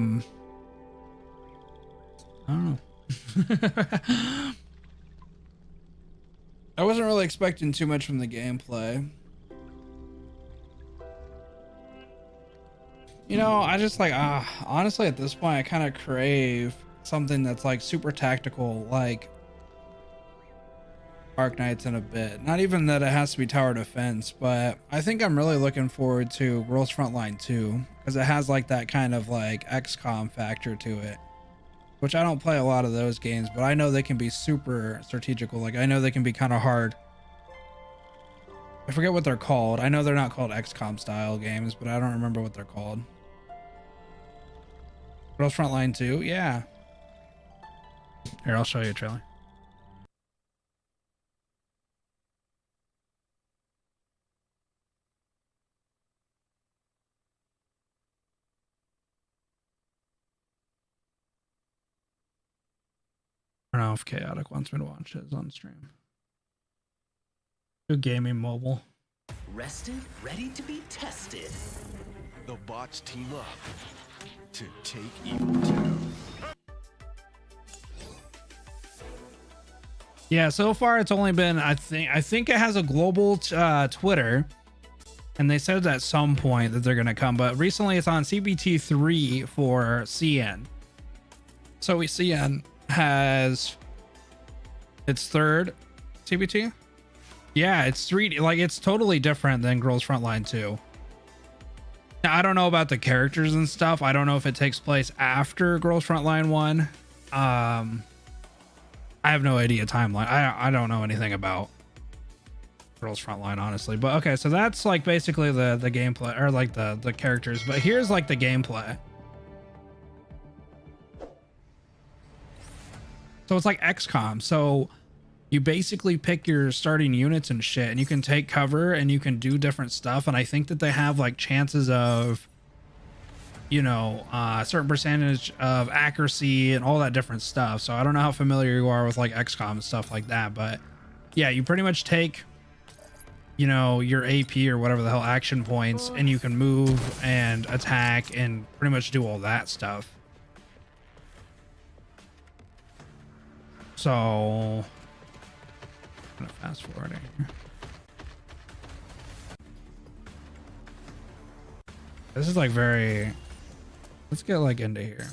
don't know. I wasn't really expecting too much from the gameplay. You know, I just like, honestly at this point I kind of crave something that's like super tactical, like Arknights in a bit. Not even that it has to be tower defense, but I think I'm really looking forward to Girls Frontline 2, because it has like that kind of like XCOM factor to it. Which I don't play a lot of those games, but I know they can be super strategical. Like, I know they can be kind of hard. I forget what they're called. I know they're not called XCOM style games, but I don't remember what they're called. Girls Frontline 2? Yeah. Here, I'll show you a trailer. I don't know if Chaotic wants me to watch it on stream. Do gaming mobile. Rested, ready to be tested. The bots team up to take Evil Town. Yeah, so far it's only been, I think it has a global Twitter, and they said at some point that they're gonna come, but recently it's on CBT 3 for CN. So CN has its third CBT. Yeah, it's 3D. Like, it's totally different than Girls Frontline 2. Now, I don't know about the characters and stuff. I don't know if it takes place after Girls Frontline 1. I have no idea timeline. I don't know anything about Girls Frontline, honestly. But okay, so that's like basically the gameplay, or like the characters. But here's like the gameplay. So it's like XCOM. So you basically pick your starting units and shit, and you can take cover and you can do different stuff. And I think that they have like chances of, you know, a certain percentage of accuracy and all that different stuff. So I don't know how familiar you are with like XCOM and stuff like that, but yeah, you pretty much take, you know, your AP or whatever the hell action points, and you can move and attack and pretty much do all that stuff. So I'm gonna fast forward here. This is like very, let's get like into here.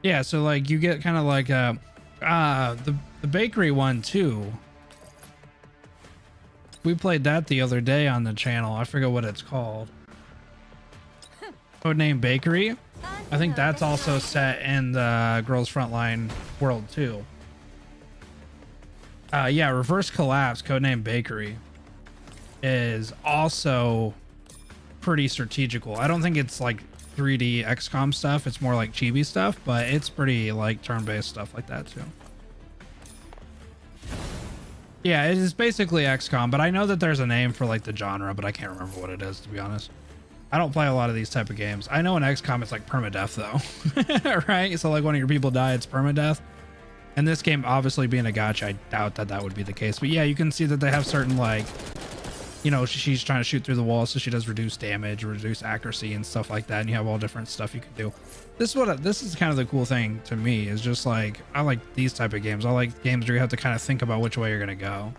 Yeah, so like you get kind of like the bakery one too. We played that the other day on the channel. I forget what it's called. Codename Bakery. I think that's also set in the Girls Frontline world too. Yeah, Reverse Collapse, Codename Bakery, is also pretty strategical. I don't think it's like 3D XCOM stuff. It's more like chibi stuff, but it's pretty like turn-based stuff like that too. Yeah, it is basically XCOM, but I know that there's a name for like the genre, but I can't remember what it is, to be honest. I don't play a lot of these type of games. I know in XCOM it's like permadeath though, right? So like when your people die, it's permadeath. And this game, obviously being a gacha, I doubt that that would be the case. But yeah, you can see that they have certain like, you know, she's trying to shoot through the wall, so she does reduce damage, reduce accuracy and stuff like that. And you have all different stuff you can do. This is kind of the cool thing to me, is just like, I like these type of games. I like games where you have to kind of think about which way you're going to go.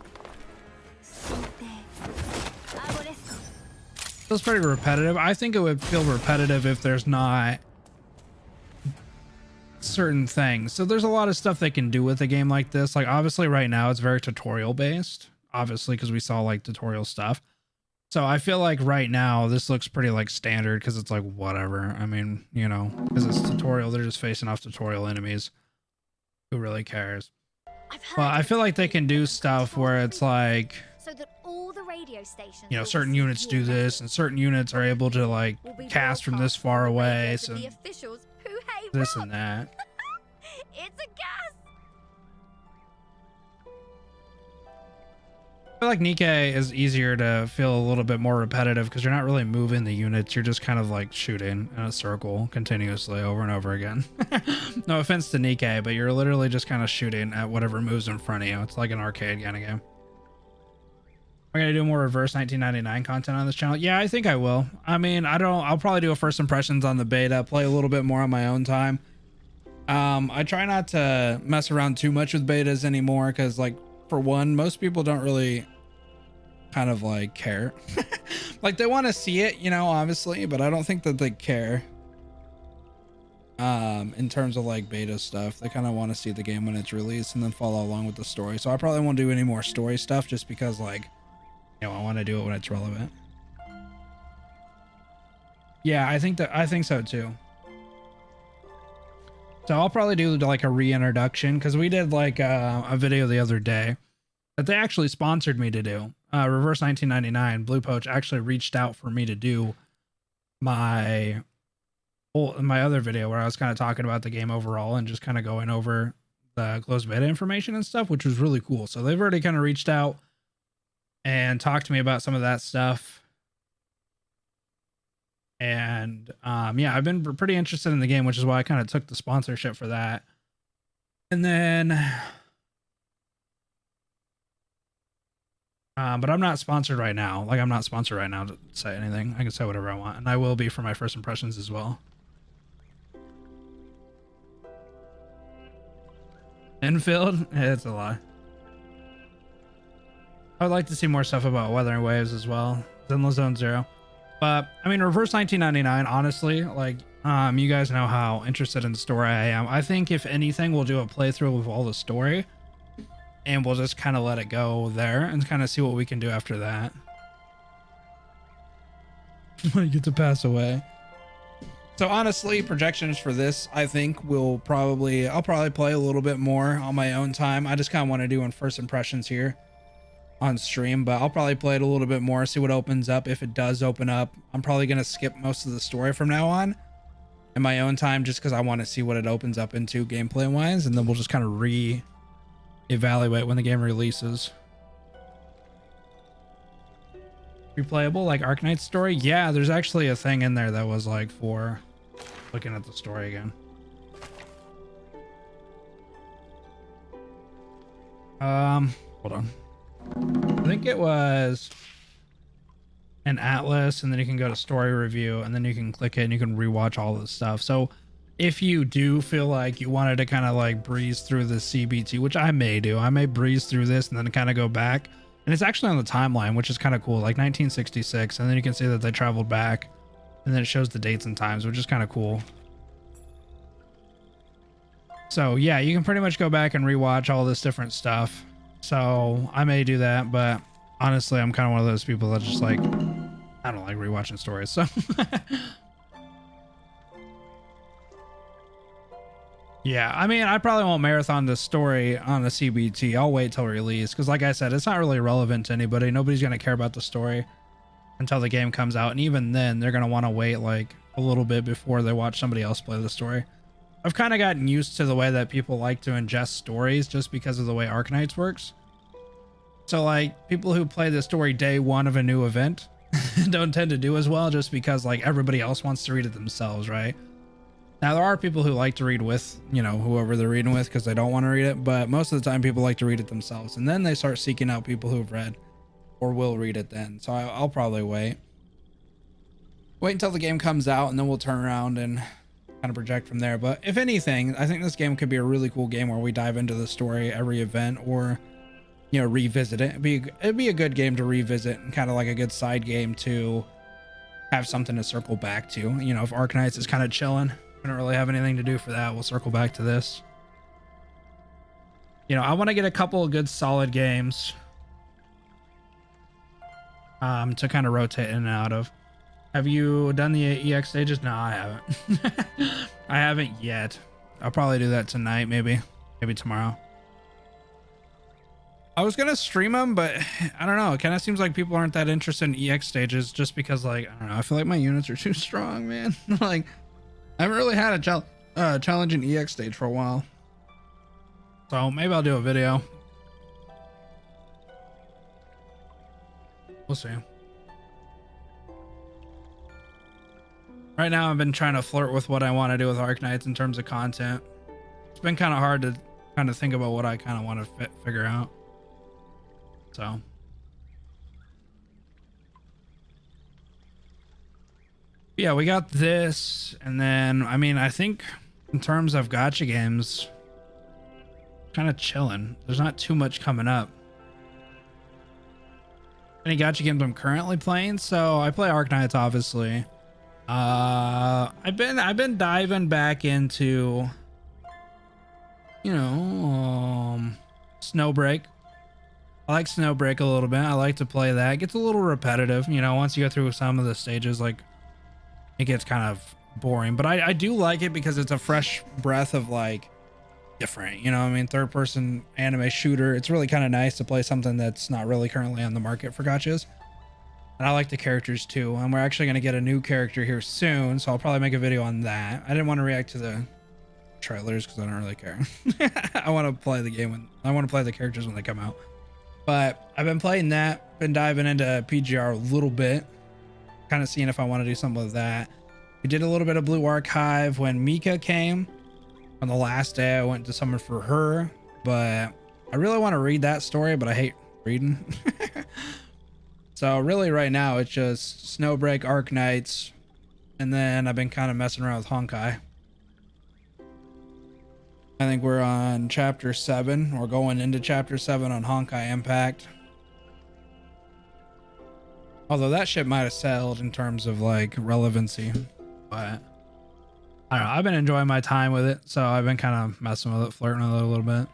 Feels pretty repetitive. I think it would feel repetitive if there's not certain things. So there's a lot of stuff they can do with a game like this. Like obviously right now it's very tutorial based, obviously, because we saw like tutorial stuff. So I feel like right now this looks pretty like standard because it's like whatever. I mean, you know, because it's tutorial, they're just facing off tutorial enemies. Who really cares? Well, I feel like they can do stuff where it's like, so that all the radio stations, you know, certain units do this and certain units are able to like cast from this far away. So this and that. It's a gas. I feel like Nikkei is easier to feel a little bit more repetitive because you're not really moving the units. You're just kind of like shooting in a circle continuously over and over again. No offense to Nikkei, but you're literally just kind of shooting at whatever moves in front of you. It's like an arcade kind of game. We're going to do more reverse 1999 content on this channel. Yeah, I think I will. I mean, I'll probably do a first impressions on the beta, play a little bit more on my own time. I try not to mess around too much with betas anymore because, like, for one, most people don't really kind of like care. Like they want to see it, you know, obviously, but I don't think that they care in terms of like beta stuff. They kind of want to see the game when it's released and then follow along with the story. So I probably won't do any more story stuff just because, like, you know, I want to do it when it's relevant. Yeah, I think so too. So I'll probably do like a reintroduction because we did like a video the other day that they actually sponsored me to do. Reverse 1999, Blue Poach actually reached out for me to do my other video where I was kind of talking about the game overall and just kind of going over the closed beta information and stuff, which was really cool. So they've already kind of reached out and talked to me about some of that stuff. And yeah, I've been pretty interested in the game, which is why I kind of took the sponsorship for that. And then but I'm not sponsored right now. Like, I'm not sponsored right now to say anything. I can say whatever I want, and I will be for my first impressions as well. Infield? It's a lie. I would like to see more stuff about Weathering Waves as well. Zenless Zone Zero. But, I mean, Reverse 1999, honestly, like, you guys know how interested in the story I am. I think, if anything, we'll do a playthrough of all the story. And we'll just kind of let it go there and kind of see what we can do after that. When you get to pass away. So honestly, projections for this, I think I'll probably play a little bit more on my own time. I just kind of want to do in first impressions here on stream, but I'll probably play it a little bit more, see what opens up. If it does open up, I'm probably going to skip most of the story from now on in my own time, just because I want to see what it opens up into gameplay wise. And then we'll just kind of evaluate when the game releases. Replayable like Arknights story? Yeah, there's actually a thing in there that was like for looking at the story again. Hold on. I think it was and Atlas, and then you can go to story review, and then you can click it and you can rewatch all this stuff. So if you do feel like you wanted to kind of like breeze through the CBT, which I may do, I may breeze through this and then kind of go back. And it's actually on the timeline, which is kind of cool, like 1966. And then you can see that they traveled back, and then it shows the dates and times, which is kind of cool. So yeah, you can pretty much go back and rewatch all this different stuff. So I may do that, but honestly, I'm kind of one of those people that just like, I don't like rewatching stories. So yeah, I mean, I probably won't marathon this story on the CBT. I'll wait till release because, like I said, it's not really relevant to anybody. Nobody's going to care about the story until the game comes out. And even then, they're going to want to wait like a little bit before they watch somebody else play the story. I've kind of gotten used to the way that people like to ingest stories just because of the way Arknights works. So like people who play the story day one of a new event don't tend to do as well just because like everybody else wants to read it themselves, right? Now, there are people who like to read with, you know, whoever they're reading with because they don't want to read it. But most of the time, people like to read it themselves. And then they start seeking out people who have read or will read it then. So I'll probably wait. Wait until the game comes out, and then we'll turn around and kind of project from there. But if anything, I think this game could be a really cool game where we dive into the story every event or, you know, revisit it. It'd be a good game to revisit and kind of like a good side game to have something to circle back to. You know, if Arknights is kind of chilling, we don't really have anything to do for that, we'll circle back to this. You know, I want to get a couple of good solid games to kind of rotate in and out of. Have you done the EX stages? No, I haven't. I haven't yet. I'll probably do that tonight, maybe tomorrow. I was gonna stream them, but I don't know. It kind of seems like people aren't that interested in EX stages just because, like, I don't know. I feel like my units are too strong, man. Like, I haven't really had a challenging EX stage for a while. So maybe I'll do a video. We'll see. Right now, I've been trying to flirt with what I want to do with Arknights in terms of content. It's been kind of hard to kind of think about what I kind of want to figure out. So. Yeah, we got this, and then, I mean, I think in terms of gacha games, kind of chilling. There's not too much coming up. Any gacha games I'm currently playing? So I play Arknights, obviously. I've been diving back into, you know, Snowbreak. I like Snowbreak a little bit. I like to play that. It gets a little repetitive, you know, once you go through some of the stages, like, it gets kind of boring, but I do like it because it's a fresh breath of like different, you know what I mean? Third person anime shooter. It's really kind of nice to play something that's not really currently on the market for gachas. And I like the characters too. And we're actually going to get a new character here soon. So I'll probably make a video on that. I didn't want to react to the trailers because I don't really care. I want to play the game I want to play the characters when they come out. But I've been playing that, been diving into PGR a little bit. Kind of seeing if I want to do something with that. We did a little bit of Blue Archive when Mika came. On the last day, I went to summon for her, but I really want to read that story, but I hate reading. So really right now, it's just Snowbreak, Arknights, and then I've been kind of messing around with Honkai. I think we're on chapter 7. We're going into chapter 7 on Honkai Impact. Although that shit might have settled in terms of like relevancy, but I don't know. I've been enjoying my time with it, so I've been kind of messing with it, flirting with it a little bit.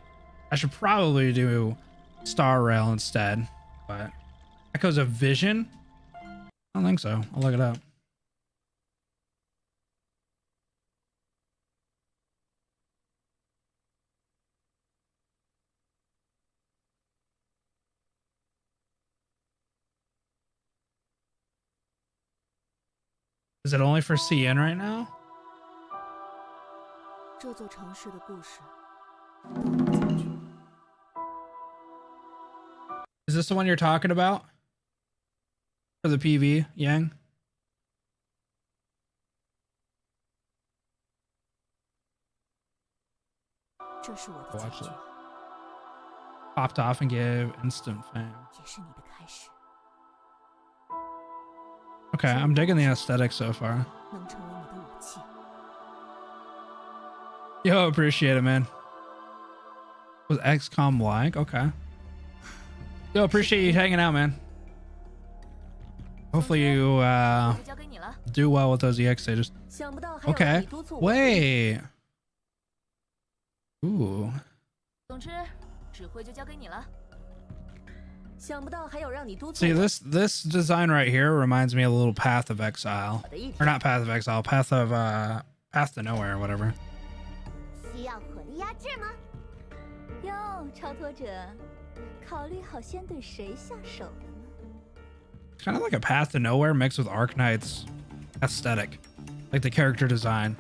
I should probably do Star Rail instead, but Echoes of Vision? I don't think so. I'll look it up. Is it only for CN right now? Is this the one you're talking about? For the PV, Yang? Watch it. Popped off and give instant fame. Okay, I'm digging the aesthetic so far. Yo, appreciate it, man. Was XCOM like? Okay. Yo, appreciate you hanging out, man. Hopefully you do well with those EX stages. Okay. Wait. Ooh. See, this design right here reminds me of a little Path of Exile. Or not Path of Exile, Path to Nowhere or whatever. It's kind of like a Path to Nowhere mixed with Arknights aesthetic. Like the character design.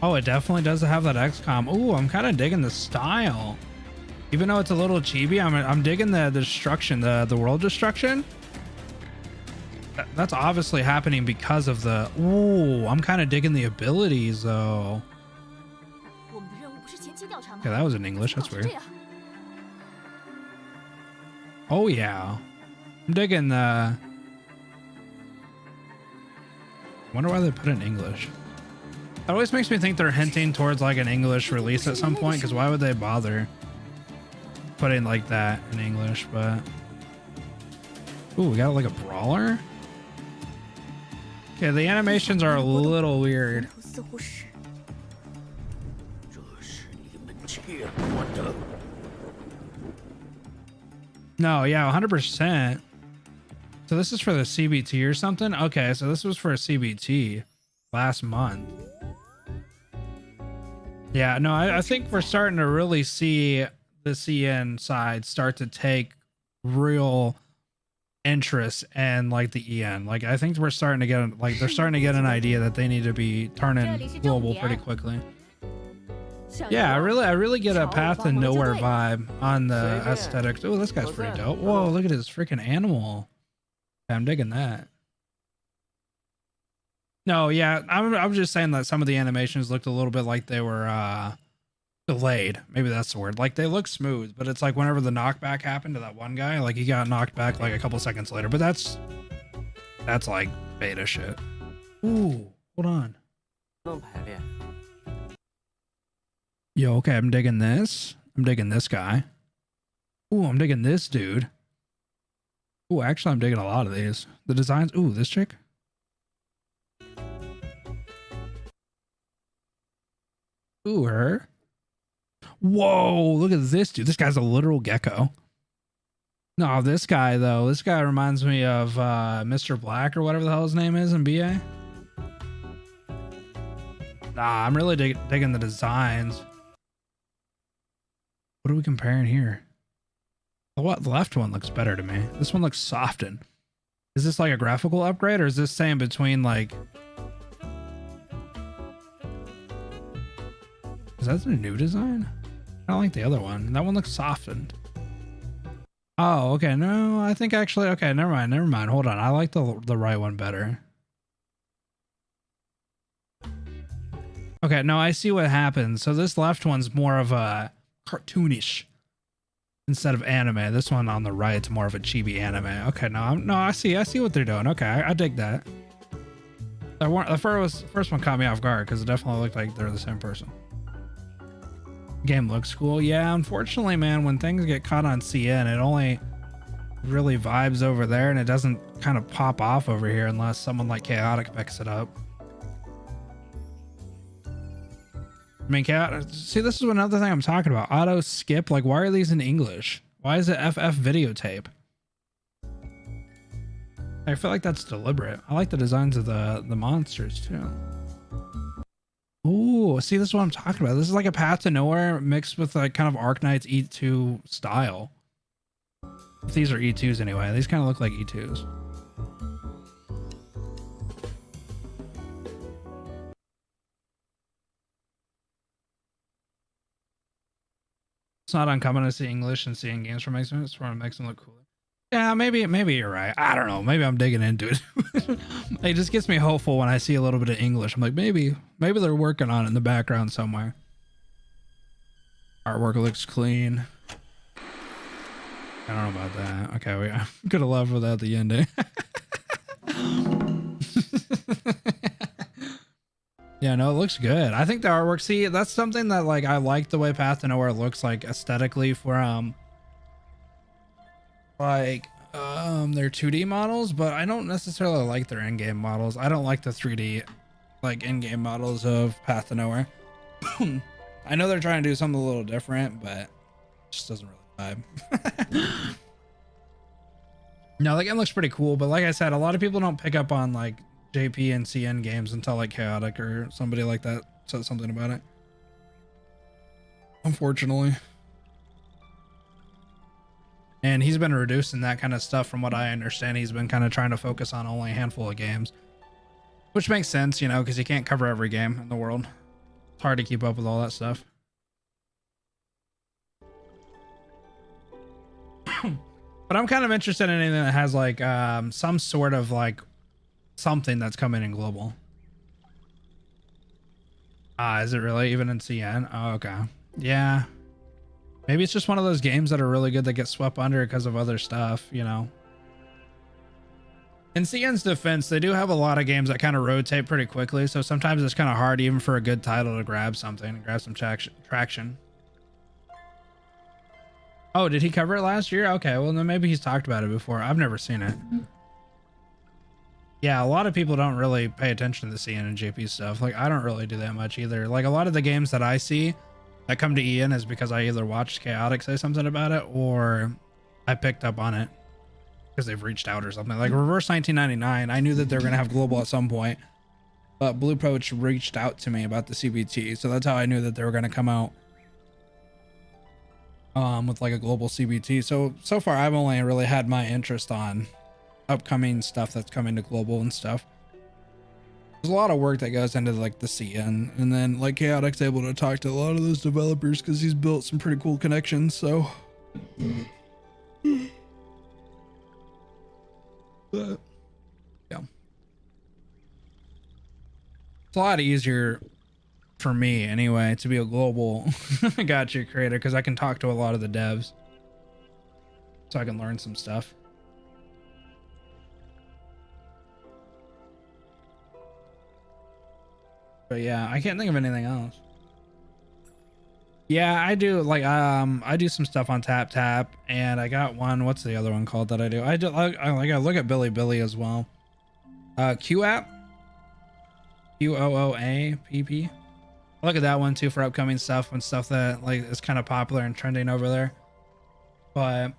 Oh, it definitely does have that XCOM. Ooh, I'm kind of digging the style. Even though it's a little chibi, I'm digging the destruction, the world destruction. That's obviously happening because of the... Ooh, I'm kind of digging the abilities, though. Okay, that was in English. That's weird. Oh, yeah. I'm digging the... I wonder why they put it in English. It always makes me think they're hinting towards like an English release at some point, because why would they bother putting like that in English? But ooh, we got like a brawler. Okay, the animations are a little weird. No, yeah, 100%. So this is for the CBT or something? Okay, so this was for a CBT last month. Yeah, no, I think we're starting to really see the CN side start to take real interest in like the EN. Like I think we're starting to get like they're starting to get an idea that they need to be turning global pretty quickly. Yeah, I really get a Path to Nowhere vibe on the aesthetics. Oh, this guy's pretty dope. Whoa, look at his freaking animal. I'm digging that. No, yeah, I'm just saying that some of the animations looked a little bit like they were delayed. Maybe that's the word. Like they look smooth, but it's like whenever the knockback happened to that one guy, like he got knocked back like a couple seconds later. But that's like beta shit. Ooh, hold on. Yo, okay, I'm digging this. I'm digging this guy. Ooh, I'm digging this dude. Ooh, actually, I'm digging a lot of these. The designs. Ooh, this chick. Ooh, her. Whoa, look at this dude. This guy's a literal gecko. No, this guy, though. This guy reminds me of Mr. Black or whatever the hell his name is in BA. Nah, I'm really digging the designs. What are we comparing here? The left one looks better to me. This one looks softened. Is this like a graphical upgrade, or is this saying between like... Is that the new design? I don't like the other one. That one looks softened. Oh, okay. No, I think actually... Okay, never mind. Hold on. I like the right one better. Okay, no, I see what happens. So this left one's more of a cartoonish instead of anime. This one on the right's more of a chibi anime. Okay, no, I see what they're doing. Okay, I dig that. The first one caught me off guard because it definitely looked like they're the same person. Game looks cool. Yeah, unfortunately, man, when things get caught on CN, it only really vibes over there and it doesn't kind of pop off over here unless someone like Chaotic picks it up. I mean, see, this is another thing I'm talking about. Auto skip. Like, why are these in English? Why is it FF videotape? I feel like that's deliberate. I like the designs of the monsters too. Ooh, see, this is what I'm talking about. This is like a Path to Nowhere mixed with like kind of Arknights E2 style. If these are E2s anyway. These kind of look like E2s. It's not uncommon to see English and seeing games from X-Men. It's where it makes them look cooler. Yeah, maybe you're right. I don't know. Maybe I'm digging into it. It just gets me hopeful when I see a little bit of English. I'm like, maybe they're working on it in the background somewhere. Artwork looks clean. I don't know about that. Okay, we could have left without the ending. Yeah, no, it looks good. I think the artwork, see, that's something that like I like the way Path to Nowhere looks like aesthetically for their 2D models, but I don't necessarily like their in-game models. I don't like the 3D like in-game models of Path to Nowhere. I know they're trying to do something a little different, but it just doesn't really vibe. No, the game looks pretty cool, but like I said, a lot of people don't pick up on like JP and CN games until like Chaotic or somebody like that says something about it. Unfortunately. And he's been reducing that kind of stuff from what I understand. He's been kind of trying to focus on only a handful of games, which makes sense, you know, because you can't cover every game in the world. It's hard to keep up with all that stuff. But I'm kind of interested in anything that has like some sort of like something that's coming in global. Is it really even in CN? Oh, okay. Yeah. Maybe it's just one of those games that are really good that get swept under because of other stuff, you know. In CN's defense, they do have a lot of games that kind of rotate pretty quickly, so sometimes it's kind of hard even for a good title to grab something and grab some traction. Oh, did he cover it last year? Okay, well then maybe he's talked about it before. I've never seen it. Yeah, a lot of people don't really pay attention to the CN and JP stuff. Like, I don't really do that much either. Like, a lot of the games that I see that come to Ian is because I either watched Chaotic say something about it or I picked up on it because they've reached out or something. Like Reverse 1999, I knew that they were going to have global at some point, but Blue Poach reached out to me about the CBT, so that's how I knew that they were going to come out with like a global CBT. So far I've only really had my interest on upcoming stuff that's coming to global and stuff. There's a lot of work that goes into like the CN, and then like Chaotic's able to talk to a lot of those developers because he's built some pretty cool connections. So but yeah, it's a lot easier for me anyway to be a global gacha creator because I can talk to a lot of the devs, so I can learn some stuff. But yeah, I can't think of anything else. Yeah, I do like I do some stuff on Tap, and I got one. What's the other one called that I do? I look at Billy as well. QApp, QOOAPP. I look at that one too for upcoming stuff and stuff that like is kind of popular and trending over there. But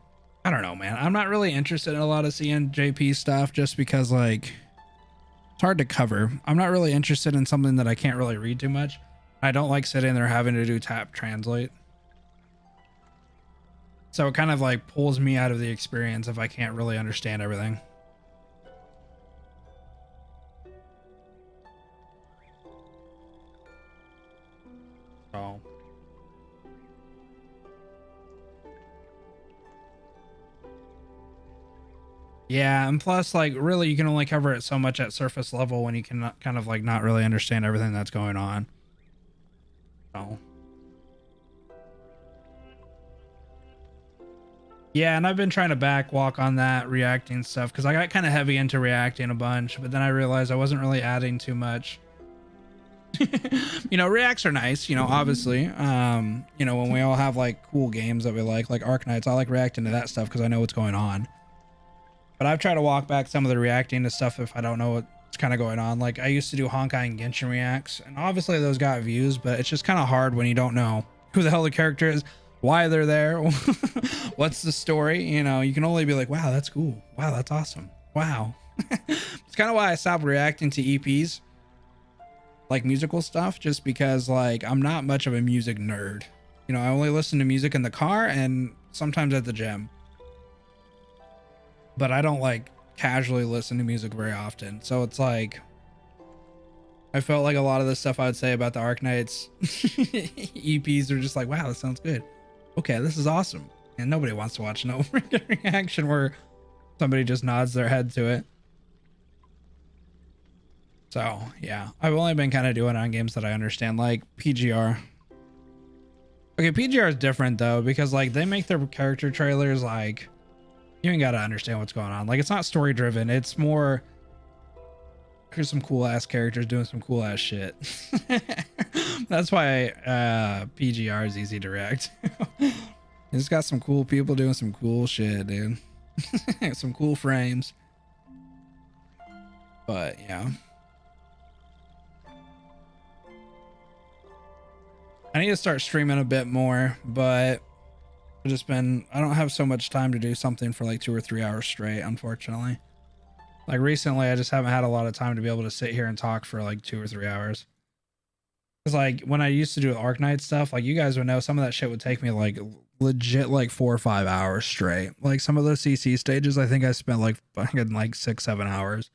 I don't know, man. I'm not really interested in a lot of CNJP stuff just because like it's hard to cover. I'm not really interested in something that I can't really read too much. I don't like sitting there having to do tap translate. So it kind of like pulls me out of the experience if I can't really understand everything. So yeah, and plus like really you can only cover it so much at surface level when you can kind of like not really understand everything that's going on. So yeah, and I've been trying to backwalk on that reacting stuff because I got kind of heavy into reacting a bunch, but then I realized I wasn't really adding too much. You know, reacts are nice, you know, obviously. You know, when we all have like cool games that we like Arknights, I like reacting to that stuff because I know what's going on. But I've tried to walk back some of the reacting to stuff if I don't know what's kind of going on. Like I used to do Honkai and Genshin reacts, and obviously those got views, but it's just kind of hard when you don't know who the hell the character is, why they're there, what's the story. You know, you can only be like, wow, that's cool, wow, that's awesome, wow. It's kind of why I stopped reacting to EPs, like musical stuff, just because like I'm not much of a music nerd. You know, I only listen to music in the car and sometimes at the gym, but I don't like casually listen to music very often. So it's like I felt like a lot of the stuff I would say about the Arknights EPs are just like, wow, that sounds good, okay, this is awesome, and nobody wants to watch no freaking reaction where Somebody just nods their head to it. So yeah, I've only been kind of doing it on games that I understand, like PGR. Okay, PGR is different though, because like they make their character trailers like you ain't gotta understand what's going on. Like it's not story driven. It's more here's some cool ass characters doing some cool ass shit. That's why PGR is easy to react. It's got some cool people doing some cool shit, dude. Some cool frames. But yeah. I need to start streaming a bit more, but I've just been, I don't have so much time to do something for like 2 or 3 hours straight, unfortunately. Like recently, I just haven't had a lot of time to be able to sit here and talk for like 2 or 3 hours. Cause like when I used to do Arknights stuff, like you guys would know some of that shit would take me like legit like 4 or 5 hours straight. Like some of those CC stages, I think I spent like fucking like 6-7 hours.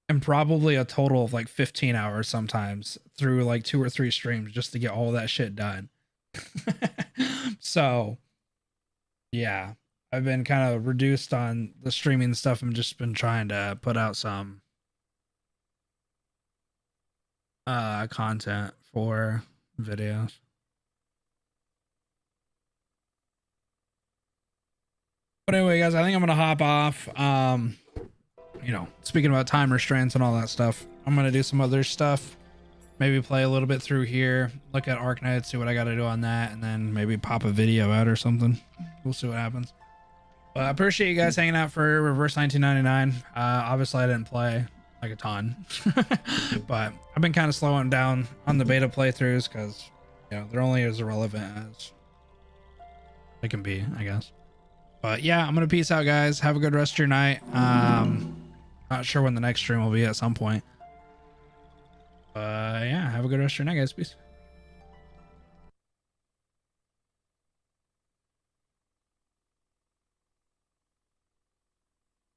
And probably a total of like 15 hours sometimes through like 2 or 3 streams just to get all that shit done. So yeah, I've been kind of reduced on the streaming stuff. I've just been trying to put out some content for videos. But anyway, guys, I think I'm gonna hop off. You know, speaking about time restraints and all that stuff, I'm gonna do some other stuff. Maybe play a little bit through here, look at Arknights, see what I gotta do on that, and then maybe pop a video out or something. We'll see what happens. But I appreciate you guys hanging out for Reverse 1999. Obviously I didn't play like a ton, but I've been kind of slowing down on the beta playthroughs because, you know, they're only as irrelevant as they can be, I guess. But yeah, I'm gonna peace out, guys. Have a good rest of your night. Not sure when the next stream will be, at some point. Yeah, have a good rest of your night, guys. Peace.